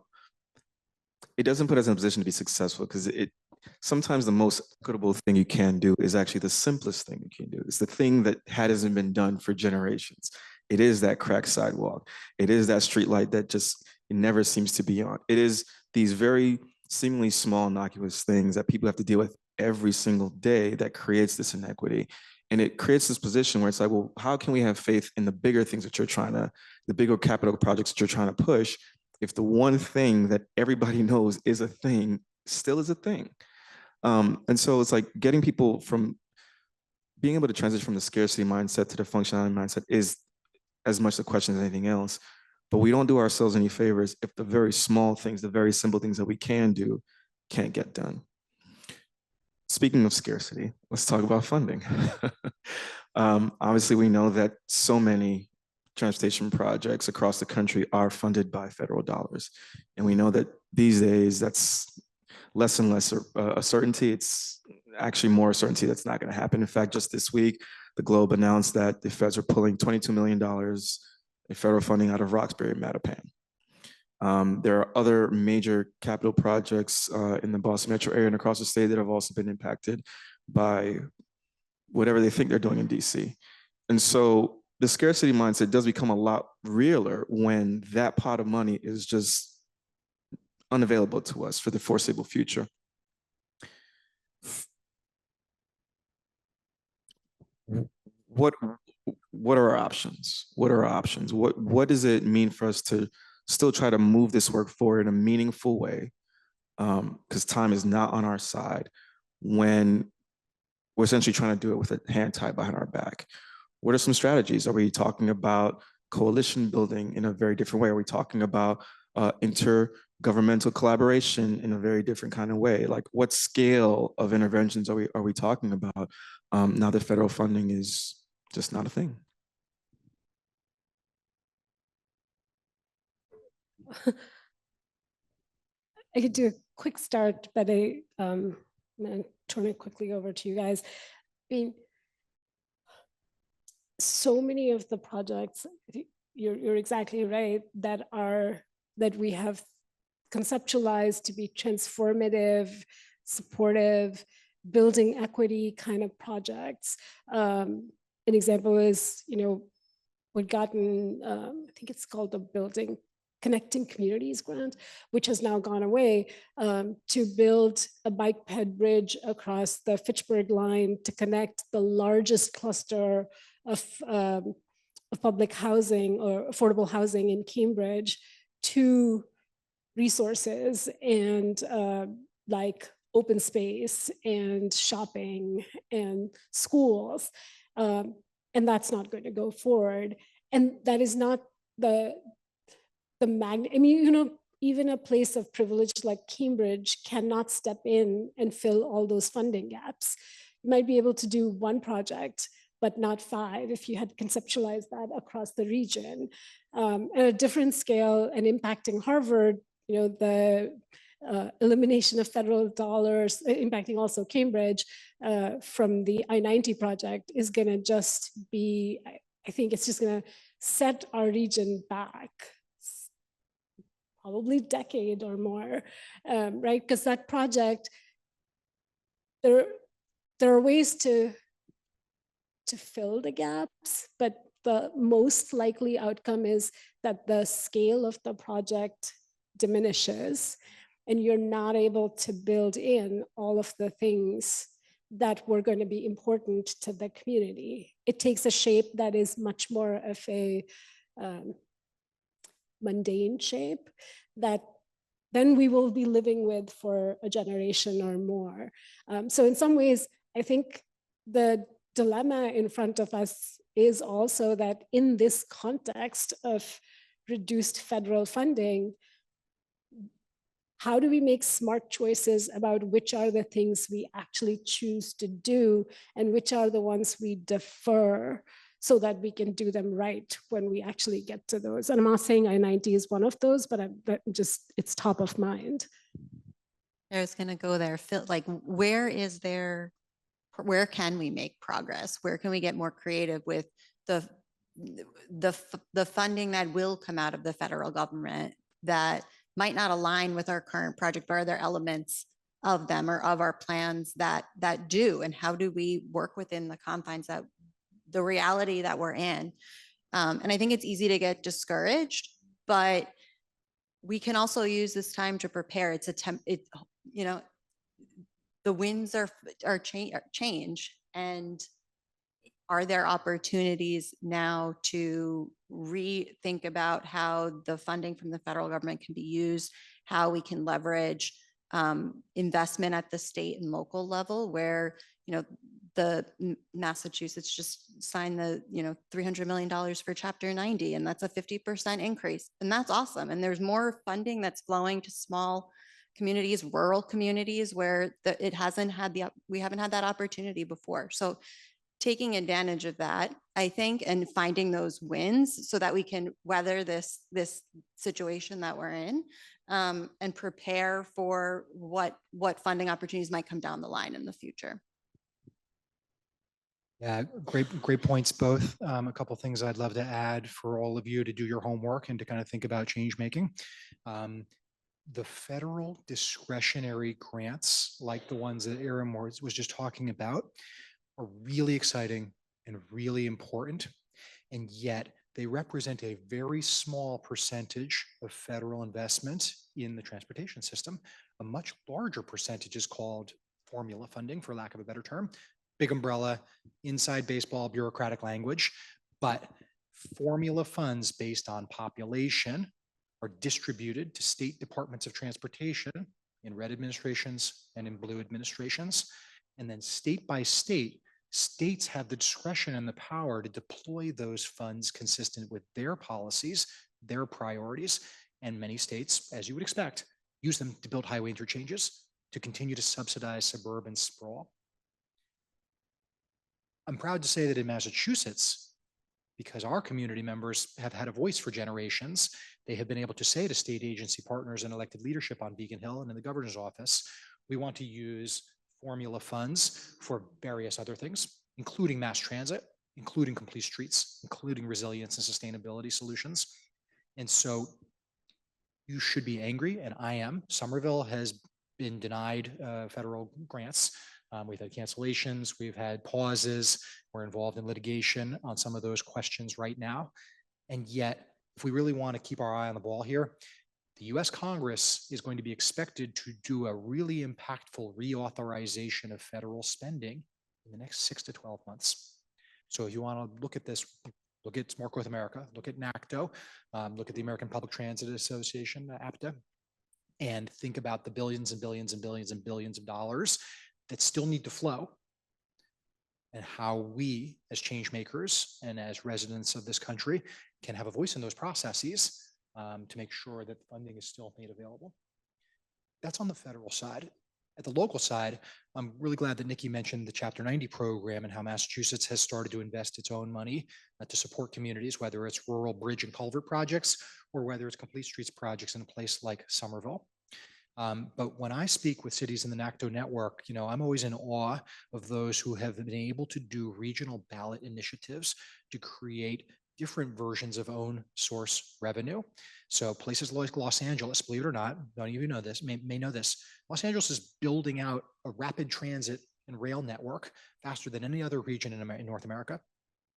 it doesn't put us in a position to be successful, because sometimes the most equitable thing you can do is actually the simplest thing you can do. It's the thing that hasn't been done for generations. It is that cracked sidewalk. It is that street light that just never seems to be on. It is these very seemingly small, innocuous things that people have to deal with every single day that creates this inequity. And it creates this position where it's like, well, how can we have faith in the bigger things that the bigger capital projects that you're trying to push, if the one thing that everybody knows is a thing still is a thing? And so it's like getting people from being able to transition from the scarcity mindset to the functionality mindset is as much the question as anything else. But we don't do ourselves any favors if the very small things, the very simple things that we can do, can't get done. Speaking of scarcity, let's talk about funding. Obviously, we know that so many transportation projects across the country are funded by federal dollars. And we know that these days, that's less and less a certainty. It's actually more certainty that's not going to happen. In fact, just this week, the Globe announced that the feds are pulling $22 million in federal funding out of Roxbury and Mattapan. There are other major capital projects in the Boston metro area and across the state that have also been impacted by whatever they think they're doing in DC. And so the scarcity mindset does become a lot realer when that pot of money is just unavailable to us for the foreseeable future. What are our options? What are our options? What does it mean for us to still try to move this work forward in a meaningful way? Because time is not on our side when we're essentially trying to do it with a hand tied behind our back. What are some strategies? Are we talking about coalition building in a very different way? Are we talking about intergovernmental collaboration in a very different kind of way? Like, what scale of interventions are we talking about now that federal funding is just not a thing? I could do a quick start, but I'm going to turn it quickly over to you guys. I mean, so many of the projects, you're exactly right, that we have conceptualized to be transformative, supportive, building equity kind of projects. An example is, we'd gotten, I think it's called the Building Connecting Communities grant, which has now gone away, to build a bike ped bridge across the Fitchburg line to connect the largest cluster of public housing or affordable housing in Cambridge to resources and like open space and shopping and schools. And that's not going to go forward. And that is not the magnet. I mean, you know, even a place of privilege like Cambridge cannot step in and fill all those funding gaps. You might be able to do one project, but not 5 if you had conceptualized that across the region. At a different scale and impacting Harvard, you know, the elimination of federal dollars, impacting also Cambridge from the I-90 project is going to just be, I think it's just going to set our region back probably decade or more, right? Because that project, there are ways to fill the gaps, but the most likely outcome is that the scale of the project diminishes and you're not able to build in all of the things that were going to be important to the community. It takes a shape that is much more of a mundane shape that then we will be living with for a generation or more. So in some ways, I think the dilemma in front of us is also that in this context of reduced federal funding, how do we make smart choices about which are the things we actually choose to do and which are the ones we defer so that we can do them right when we actually get to those? And I'm not saying I-90 is one of those, but it's top of mind. I was going to go there. Phil, like, where can we make progress? Where can we get more creative with the funding that will come out of the federal government that might not align with our current project, but are there elements of them or of our plans that do? And how do we work within the confines that the reality that we're in? And I think it's easy to get discouraged, but we can also use this time to prepare. You know, the winds are change, and are there opportunities now to rethink about how the funding from the federal government can be used, how we can leverage investment at the state and local level, where, you know, the Massachusetts just signed the, you know, $300 million for Chapter 90, and that's a 50% increase, and that's awesome. And there's more funding that's flowing to small communities, rural communities, where we haven't had that opportunity before. So taking advantage of that, I think, and finding those wins so that we can weather this situation that we're in, and prepare for what funding opportunities might come down the line in the future. Yeah, great points both. A couple of things I'd love to add for all of you to do your homework and to kind of think about change making. The federal discretionary grants, like the ones that Iram was just talking about, are really exciting and really important. And yet they represent a very small percentage of federal investment in the transportation system. A much larger percentage is called formula funding, for lack of a better term. Big umbrella, inside baseball, bureaucratic language, but formula funds based on population are distributed to state departments of transportation in red administrations and in blue administrations. And then state by state, states have the discretion and the power to deploy those funds consistent with their policies, their priorities, and many states, as you would expect, use them to build highway interchanges, to continue to subsidize suburban sprawl. I'm proud to say that in Massachusetts, because our community members have had a voice for generations, they have been able to say to state agency partners and elected leadership on Beacon Hill and in the governor's office, we want to use formula funds for various other things, including mass transit, including complete streets, including resilience and sustainability solutions. And so you should be angry, and I am. Somerville has been denied federal grants We've had cancellations, we've had pauses, we're involved in litigation on some of those questions right now. And yet, if we really want to keep our eye on the ball here, the US Congress is going to be expected to do a really impactful reauthorization of federal spending in the next 6 to 12 months. So if you want to look at this, look at Smart Growth America, look at NACTO, look at the American Public Transit Association, APTA, and think about the billions and billions and billions and billions of dollars that still need to flow, and how we as change makers and as residents of this country can have a voice in those processes to make sure that funding is still made available. That's on the federal side. At the local side, I'm really glad that Nikki mentioned the Chapter 90 program and how Massachusetts has started to invest its own money to support communities, whether it's rural bridge and culvert projects or whether it's complete streets projects in a place like Somerville. But when I speak with cities in the NACTO network, I'm always in awe of those who have been able to do regional ballot initiatives to create different versions of own source revenue. So places like Los Angeles, believe it or not, don't even know this, may know this, Los Angeles is building out a rapid transit and rail network faster than any other region in North America.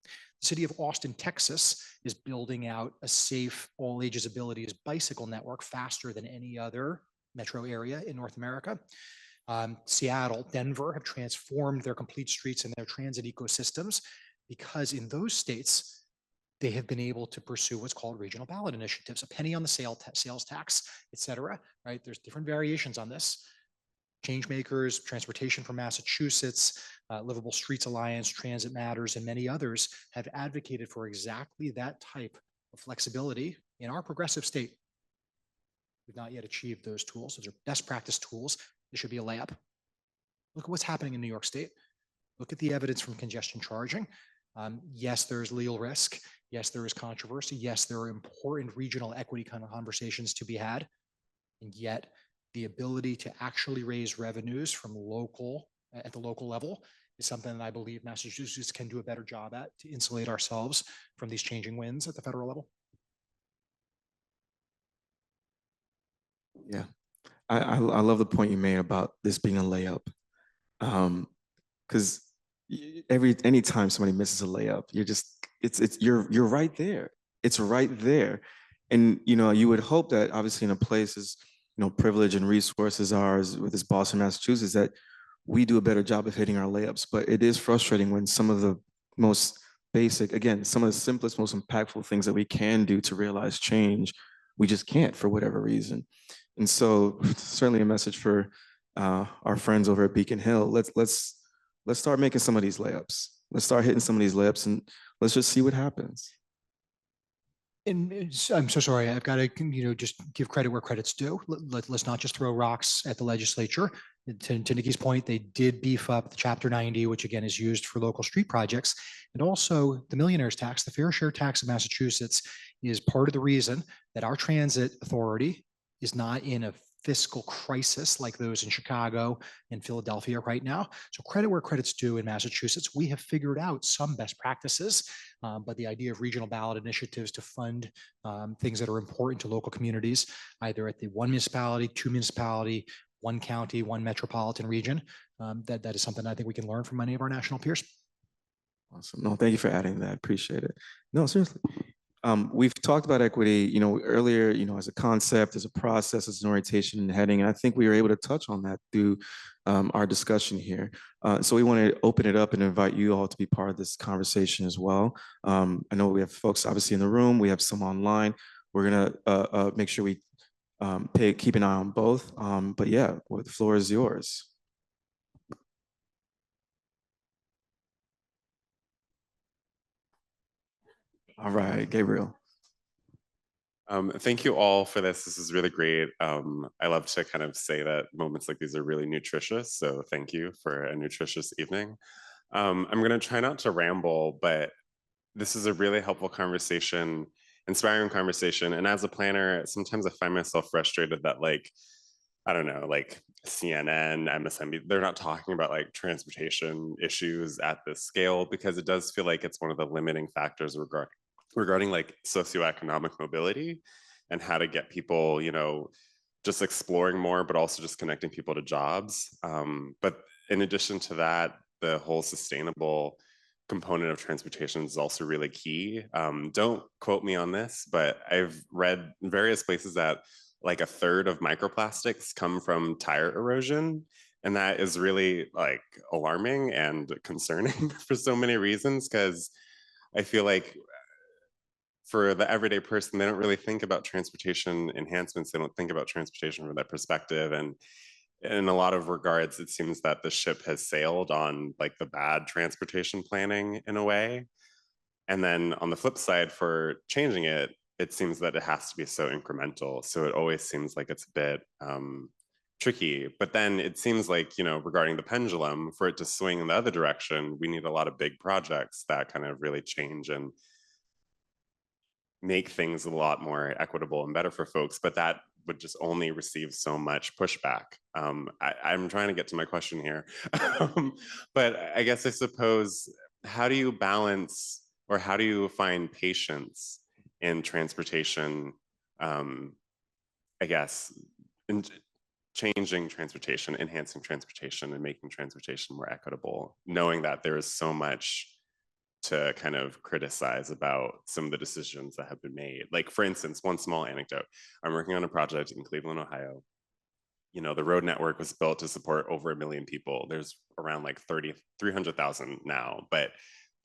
The city of Austin, Texas is building out a safe all ages abilities bicycle network faster than any other metro area in North America. Seattle, Denver have transformed their complete streets and their transit ecosystems because in those states, they have been able to pursue what's called regional ballot initiatives, a penny on the sales tax, et cetera, right? There's different variations on this. Changemakers, Transportation for Massachusetts, Livable Streets Alliance, Transit Matters, and many others have advocated for exactly that type of flexibility in our progressive state. We've not yet achieved those tools. Those are best practice tools. There should be a layup. Look at what's happening in New York State. Look at the evidence from congestion charging. Yes, there's legal risk. Yes, there is controversy. Yes, there are important regional equity kind of conversations to be had. And yet the ability to actually raise revenues from at the local level is something that I believe Massachusetts can do a better job at to insulate ourselves from these changing winds at the federal level. Yeah, I love the point you made about this being a layup, because anytime somebody misses a layup, you're right there. It's right there, and you would hope that obviously in a place as privilege and resources ours with this Boston, Massachusetts, that we do a better job of hitting our layups. But it is frustrating when some of the most basic, again, some of the simplest, most impactful things that we can do to realize change, we just can't for whatever reason. And so certainly a message for our friends over at Beacon Hill. Let's start making some of these layups. Let's start hitting some of these layups and let's just see what happens. And I'm so sorry, I've got to, just give credit where credit's due. Let's not just throw rocks at the legislature. To Nikki's point, they did beef up the Chapter 90, which again is used for local street projects. And also the millionaire's tax, the fair share tax of Massachusetts, is part of the reason that our transit authority is not in a fiscal crisis like those in Chicago and Philadelphia right now. So credit where credit's due in Massachusetts. We have figured out some best practices, but the idea of regional ballot initiatives to fund things that are important to local communities, either at the one municipality, two municipality, one county, one metropolitan region, that is something I think we can learn from many of our national peers. Awesome. No, thank you for adding that. Appreciate it. No, seriously. We've talked about equity, earlier, as a concept, as a process, as an orientation and heading, and I think we were able to touch on that through our discussion here. So we want to open it up and invite you all to be part of this conversation as well. I know we have folks obviously in the room, we have some online. We're gonna make sure we keep an eye on both. But yeah, well, the floor is yours. All right, Gabriel. Thank you all for this. This is really great. I love to kind of say that moments like these are really nutritious. So thank you for a nutritious evening. I'm going to try not to ramble, but this is a really helpful conversation, inspiring conversation. And as a planner, sometimes I find myself frustrated that I don't know, CNN, MSNBC, they're not talking about transportation issues at this scale, because it does feel like it's one of the limiting factors regarding socioeconomic mobility and how to get people, just exploring more, but also just connecting people to jobs. But in addition to that, the whole sustainable component of transportation is also really key. Don't quote me on this, but I've read in various places that like a third of microplastics come from tire erosion. And that is really like alarming and concerning for so many reasons, because I feel like for the everyday person, they don't really think about transportation enhancements. They don't think about transportation from that perspective. And in a lot of regards, it seems that the ship has sailed on like the bad transportation planning in a way. And then on the flip side, for changing it, it seems that it has to be so incremental. So it always seems like it's a bit tricky. But then it seems like, you know, regarding the pendulum, for it to swing in the other direction, we need a lot of big projects that kind of really change and make things a lot more equitable and better for folks. But that would just only receive so much pushback. I'm trying to get to my question here. But I guess I suppose, how do you balance, or how do you find patience in transportation, I guess, in changing transportation, enhancing transportation, and making transportation more equitable, knowing that there is so much to kind of criticize about some of the decisions that have been made. Like, for instance, one small anecdote, I'm working on a project in Cleveland, Ohio. You know, the road network was built to support over 1 million people. There's around like 300,000 now, but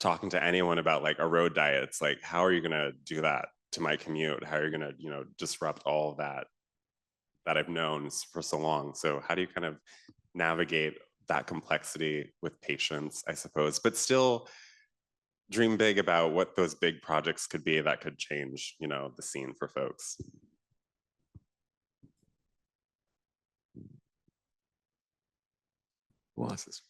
talking to anyone about like a road diet, it's like, how are you gonna do that to my commute? How are you gonna, you know, disrupt all of that I've known for so long? So how do you kind of navigate that complexity with patience, I suppose, but still dream big about what those big projects could be that could change, you know, the scene for folks? Who wants this?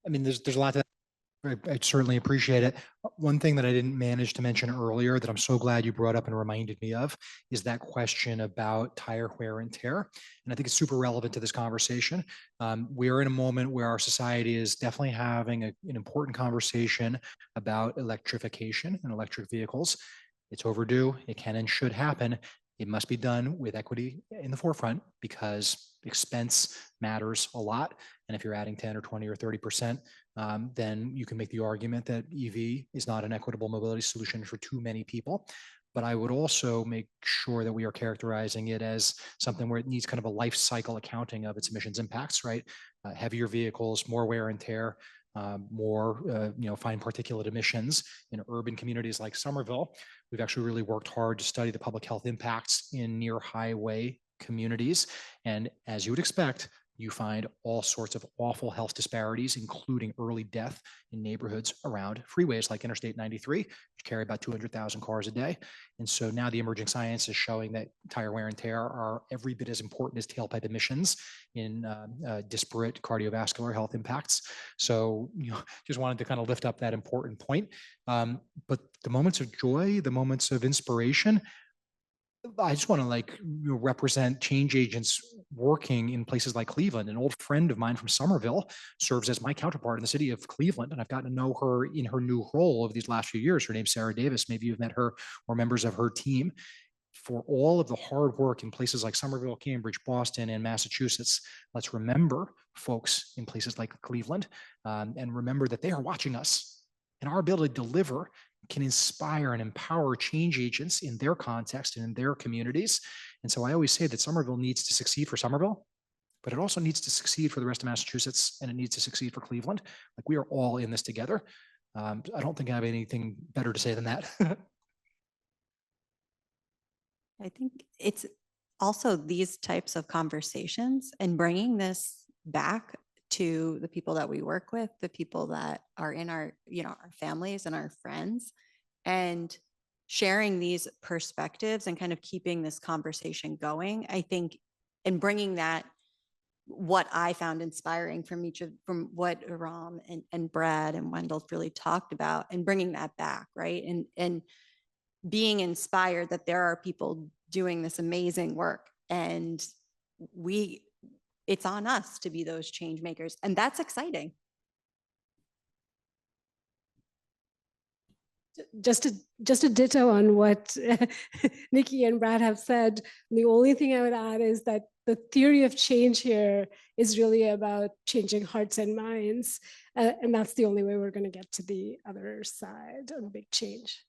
I mean, there's a lot that I certainly appreciate it. One thing that I didn't manage to mention earlier that I'm so glad you brought up and reminded me of is that question about tire wear and tear. And I think it's super relevant to this conversation. We are in a moment where our society is definitely having an important conversation about electrification and electric vehicles. It's overdue. It can and should happen. It must be done with equity in the forefront, because expense matters a lot. And if you're adding 10 or 20 or 30%, then you can make the argument that EV is not an equitable mobility solution for too many people. But I would also make sure that we are characterizing it as something where it needs kind of a life cycle accounting of its emissions impacts, right? Heavier vehicles, more wear and tear, more fine particulate emissions in urban communities like Somerville. We've actually really worked hard to study the public health impacts in near highway communities. And as you would expect, you find all sorts of awful health disparities, including early death in neighborhoods around freeways like Interstate 93, which carry about 200,000 cars a day. And so now the emerging science is showing that tire wear and tear are every bit as important as tailpipe emissions in disparate cardiovascular health impacts. So, just wanted to kind of lift up that important point. But the moments of joy, the moments of inspiration, I just want to represent change agents working in places like Cleveland. An old friend of mine from Somerville serves as my counterpart in the city of Cleveland, and I've gotten to know her in her new role over these last few years. Her name's Sarah Davis. Maybe you've met her or members of her team. For all of the hard work in places like Somerville, Cambridge, Boston, and Massachusetts, let's remember folks in places like Cleveland, and remember that they are watching us. And our ability to deliver can inspire and empower change agents in their context and in their communities. And so I always say that Somerville needs to succeed for Somerville, but it also needs to succeed for the rest of Massachusetts, and it needs to succeed for Cleveland. Like, we are all in this together. I don't think I have anything better to say than that. I think it's also these types of conversations and bringing this back to the people that we work with, the people that are in our, our families and our friends, and sharing these perspectives and kind of keeping this conversation going, I think, and bringing that, what I found inspiring from what Iram and Brad and Wendell really talked about, and bringing that back, right? And being inspired that there are people doing this amazing work, and it's on us to be those change makers. And that's exciting. Just a ditto on what Nikki and Brad have said. The only thing I would add is that the theory of change here is really about changing hearts and minds. And that's the only way we're going to get to the other side of big change.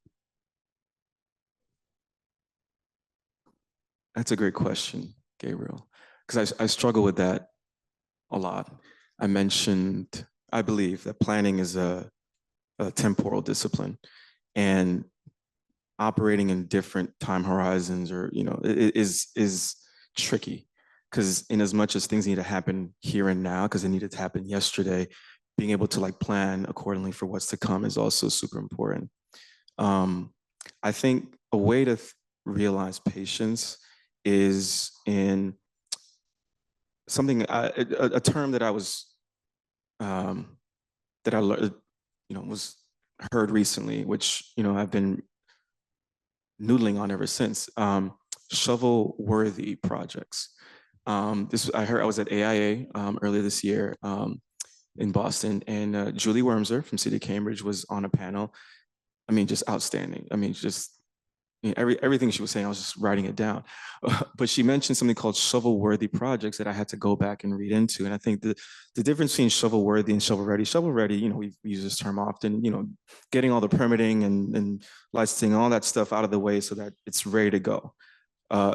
That's a great question, Gabriel, because I struggle with that a lot. I mentioned, I believe that planning is a temporal discipline, and operating in different time horizons, or is tricky, because in as much as things need to happen here and now, because they needed to happen yesterday, being able to like plan accordingly for what's to come is also super important. I think a way to realize patience is in something, a term that I was that I learned, was heard recently, which I've been noodling on ever since. Shovel-worthy projects. I was at AIA earlier this year in Boston, and Julie Wormser from City of Cambridge was on a panel. I mean, just outstanding. I mean, just everything she was saying, I was just writing it down. But she mentioned something called shovel-worthy projects that I had to go back and read into. And I think the difference between shovel-worthy and shovel-ready, we use this term often, getting all the permitting and licensing, all that stuff out of the way so that it's ready to go.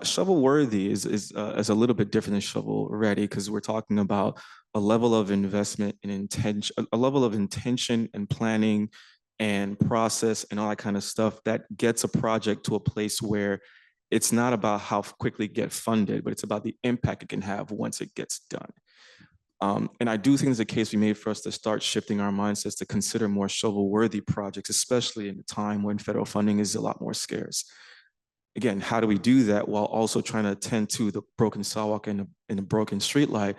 Shovel-worthy is a little bit different than shovel-ready, because we're talking about a level of investment and intention, a level of intention and planning and process and all that kind of stuff that gets a project to a place where it's not about how quickly it gets funded, but it's about the impact it can have once it gets done. And I do think there's a case we made for us to start shifting our mindsets to consider more shovel-worthy projects, especially in a time when federal funding is a lot more scarce. Again, how do we do that while also trying to attend to the broken sidewalk and the broken streetlight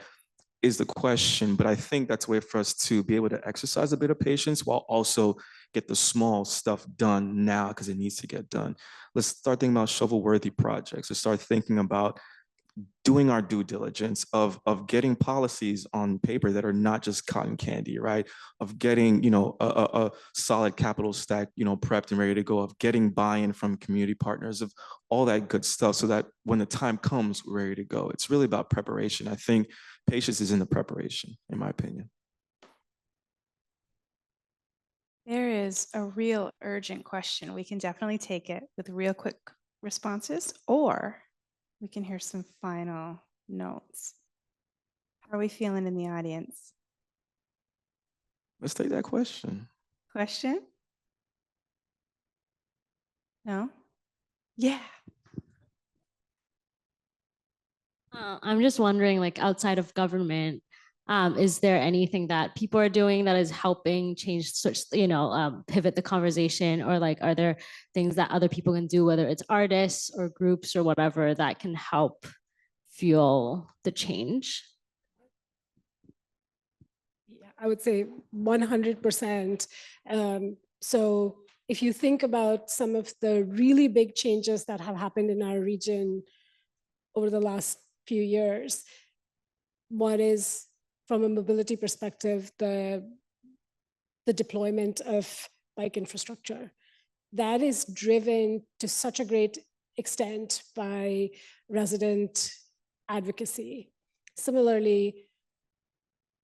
is the question. But I think that's a way for us to be able to exercise a bit of patience while also get the small stuff done now, because it needs to get done. Let's start thinking about shovel-worthy projects. Let's start thinking about doing our due diligence of getting policies on paper that are not just cotton candy, right? Of getting, a solid capital stack, prepped and ready to go, of getting buy-in from community partners, of all that good stuff, so that when the time comes, we're ready to go. It's really about preparation. I think patience is in the preparation, in my opinion. There is a real urgent question. We can definitely take it with real quick responses, or we can hear some final notes. How are we feeling in the audience? Let's take that question. Question? No? Yeah. I'm just wondering, like, outside of government, is there anything that people are doing that is helping change, pivot the conversation, or like, are there things that other people can do, whether it's artists or groups or whatever, that can help fuel the change? Yeah, I would say 100%. So if you think about some of the really big changes that have happened in our region over the last few years, one is, from a mobility perspective, the deployment of bike infrastructure. That is driven to such a great extent by resident advocacy. Similarly,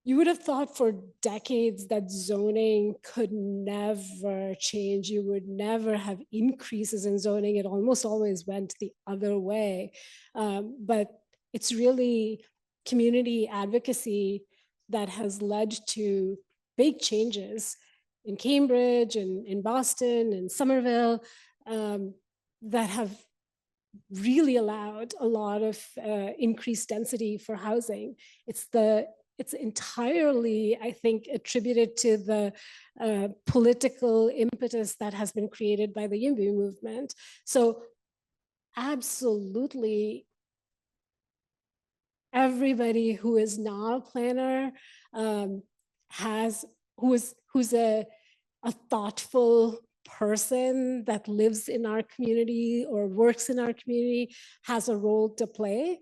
you would have thought for decades that zoning could never change. You would never have increases in zoning. It almost always went the other way. But it's really community advocacy that has led to big changes in Cambridge and in Boston and Somerville that have really allowed a lot of increased density for housing. It's entirely, I think, attributed to the political impetus that has been created by the YIMBY movement. So absolutely, everybody who is not a planner who's a thoughtful person that lives in our community or works in our community has a role to play.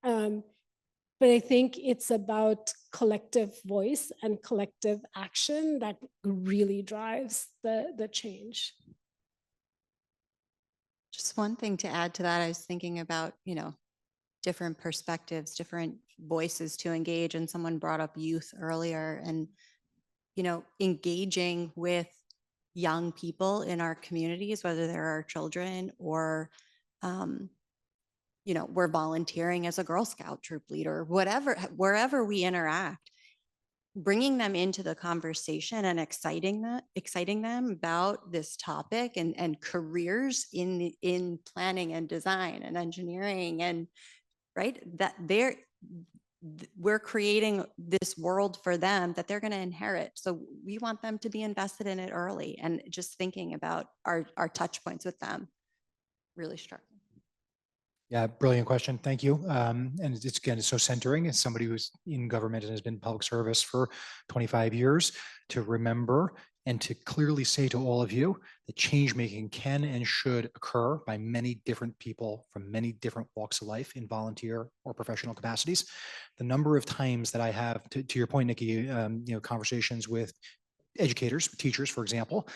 But I think it's about collective voice and collective action that really drives the change. Just one thing to add to that, I was thinking about, different perspectives, different voices to engage. And someone brought up youth earlier, and, you know, engaging with young people in our communities, whether they're our children or, you know, we're volunteering as a Girl Scout troop leader, whatever, wherever we interact, bringing them into the conversation and exciting them about this topic and careers in planning and design and engineering, and right, that we're creating this world for them that they're going to inherit. So we want them to be invested in it early, and just thinking about our touch points with them really struck me. Yeah, brilliant question. Thank you. And it's, again, it's so centering as somebody who's in government and has been in public service for 25 years to remember and to clearly say to all of you that change making can and should occur by many different people from many different walks of life in volunteer or professional capacities. The number of times that I have, to your point, Nikki, you know, conversations with educators, teachers, for example,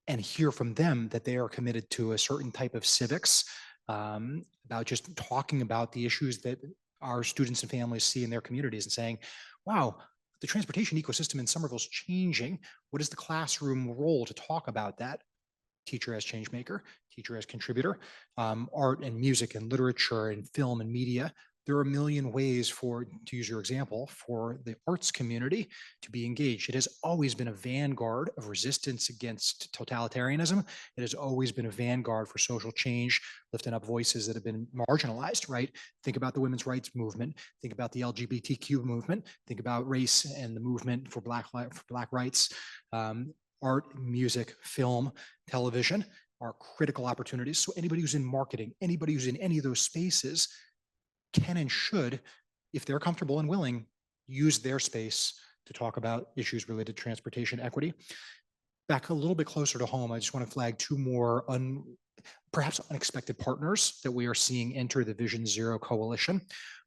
and hear from them that they are committed to a certain type of civics, about just talking about the issues that our students and families see in their communities and saying, wow, the transportation ecosystem in Somerville is changing. What is the classroom role to talk about that? Teacher as change maker, teacher as contributor, art and music and literature and film and media. There are a million ways for, to use your example, for the arts community to be engaged. It has always been a vanguard of resistance against totalitarianism. It has always been a vanguard for social change, lifting up voices that have been marginalized, right? Think about the women's rights movement. Think about the LGBTQ movement. Think about race and the movement for Black rights. Art, music, film, television are critical opportunities. So anybody who's in marketing, anybody who's in any of those spaces can and should, if they're comfortable and willing, use their space to talk about issues related to transportation equity. Back a little bit closer to home, I just want to flag two more perhaps unexpected partners that we are seeing enter the Vision Zero Coalition.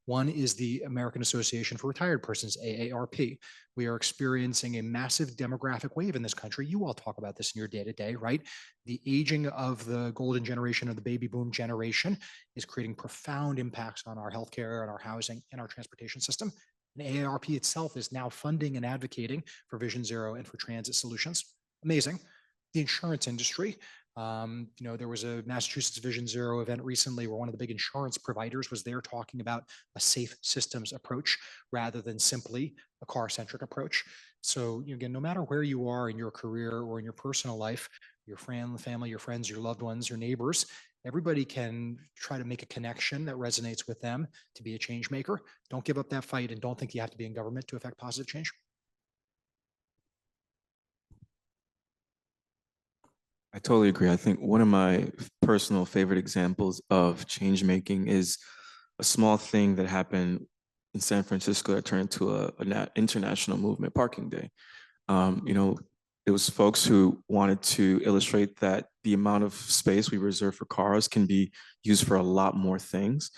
One is the American Association for Retired Persons, AARP. We are experiencing a massive demographic wave in this country. You all talk about this in your day-to-day, right? The aging of the golden generation, of the baby boom generation, is creating profound impacts on our healthcare and our housing and our transportation system. And AARP itself is now funding and advocating for Vision Zero and for transit solutions. Amazing. The insurance industry. You know, there was a Massachusetts Vision Zero event recently where one of the big insurance providers was there talking about a safe systems approach rather than simply a car-centric approach. So again, no matter where you are in your career or in your personal life, your family, your friends, your loved ones, your neighbors, everybody can try to make a connection that resonates with them to be a change maker. Don't give up that fight, and don't think you have to be in government to affect positive change. I totally agree. I think one of my personal favorite examples of change making is a small thing that happened in San Francisco that turned into an international movement, Parking Day. You know, it was folks who wanted to illustrate that the amount of space we reserve for cars can be used for a lot more things.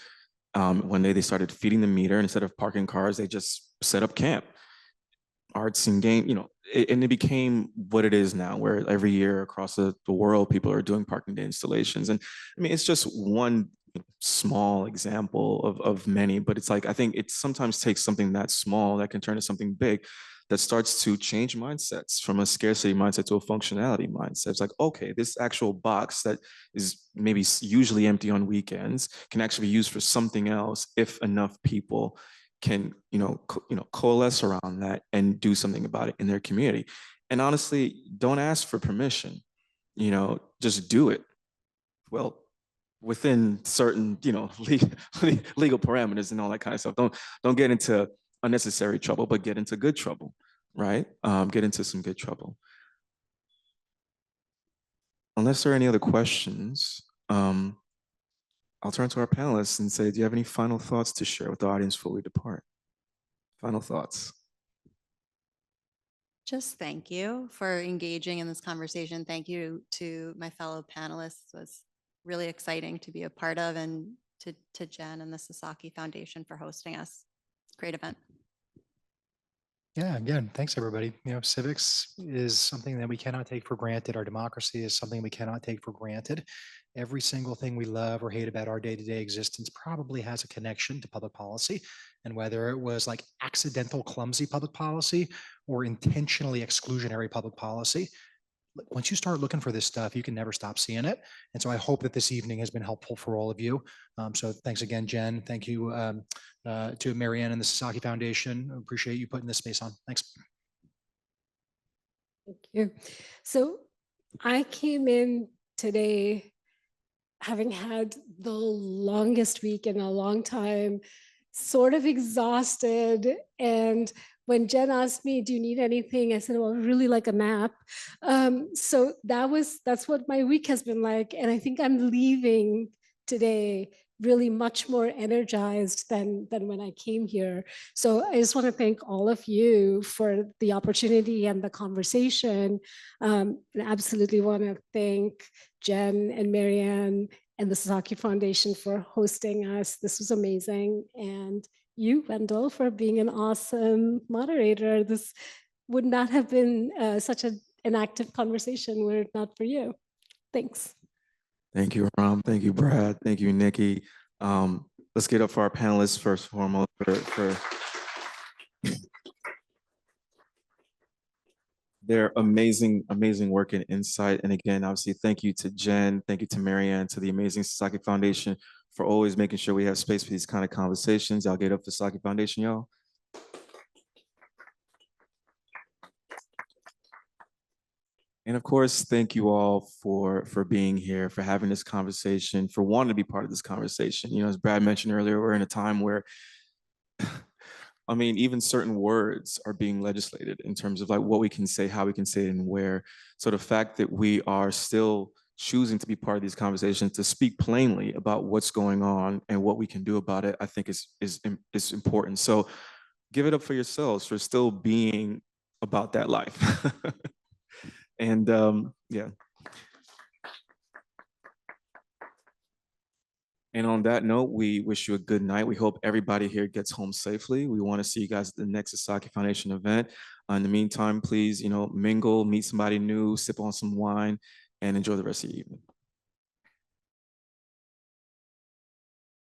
One day they started feeding the meter, and instead of parking cars, they just set up camp. Arts and game, you know, and it became what it is now, where every year across the world, people are doing parking day installations. And I mean, it's just one small example of many, but it's like, I think it sometimes takes something that small that can turn into something big that starts to change mindsets from a scarcity mindset to a functionality mindset. It's like, okay, this actual box that is maybe usually empty on weekends can actually be used for something else if enough people can, coalesce around that and do something about it in their community. And honestly, don't ask for permission, just do it. Well, within certain, legal parameters and all that kind of stuff. Don't get into unnecessary trouble, but get into good trouble, right? Get into some good trouble. Unless there are any other questions, I'll turn to our panelists and say, do you have any final thoughts to share with the audience before we depart? Final thoughts. Just thank you for engaging in this conversation. Thank you to my fellow panelists. It was really exciting to be a part of, and to Jen and the Sasaki Foundation for hosting us. Great event. Yeah, again, thanks everybody. Civics is something that we cannot take for granted. Our democracy is something we cannot take for granted. Every single thing we love or hate about our day-to-day existence probably has a connection to public policy. And whether it was like accidental, clumsy public policy or intentionally exclusionary public policy, once you start looking for this stuff, you can never stop seeing it. And so I hope that this evening has been helpful for all of you. So thanks again, Jen. Thank you to Marianne and the Sasaki Foundation. I appreciate you putting this space on. Thanks. Thank you. So I came in today having had the longest week in a long time, sort of exhausted. And when Jen asked me, do you need anything? I said, well, I really like a nap. So that's what my week has been like. And I think I'm leaving today really much more energized than when I came here. So I just want to thank all of you for the opportunity and the conversation. And absolutely want to thank Jen and Marianne and the Sasaki Foundation for hosting us. This was amazing. And you, Wendell, for being an awesome moderator. This would not have been such an active conversation were it not for you. Thanks. Thank you, Iram. Thank you, Brad. Thank you, Nikki. Let's get up for our panelists first and foremost for their amazing work and insight. And again, obviously, thank you to Jen, thank you to Marianne, to the amazing Sasaki Foundation for always making sure we have space for these kind of conversations. Y'all get up for Sasaki Foundation, y'all. And of course, thank you all for being here, for having this conversation, for wanting to be part of this conversation. As Brad mentioned earlier, we're in a time where I mean, even certain words are being legislated in terms of like what we can say, how we can say it, and where. So the fact that we are still choosing to be part of these conversations, to speak plainly about what's going on and what we can do about it, I think is important. So give it up for yourselves for still being about that life. And yeah. And on that note, we wish you a good night. We hope everybody here gets home safely. We want to see you guys at the next Sasaki Foundation event. In the meantime, please, mingle, meet somebody new, sip on some wine, and enjoy the rest of your evening.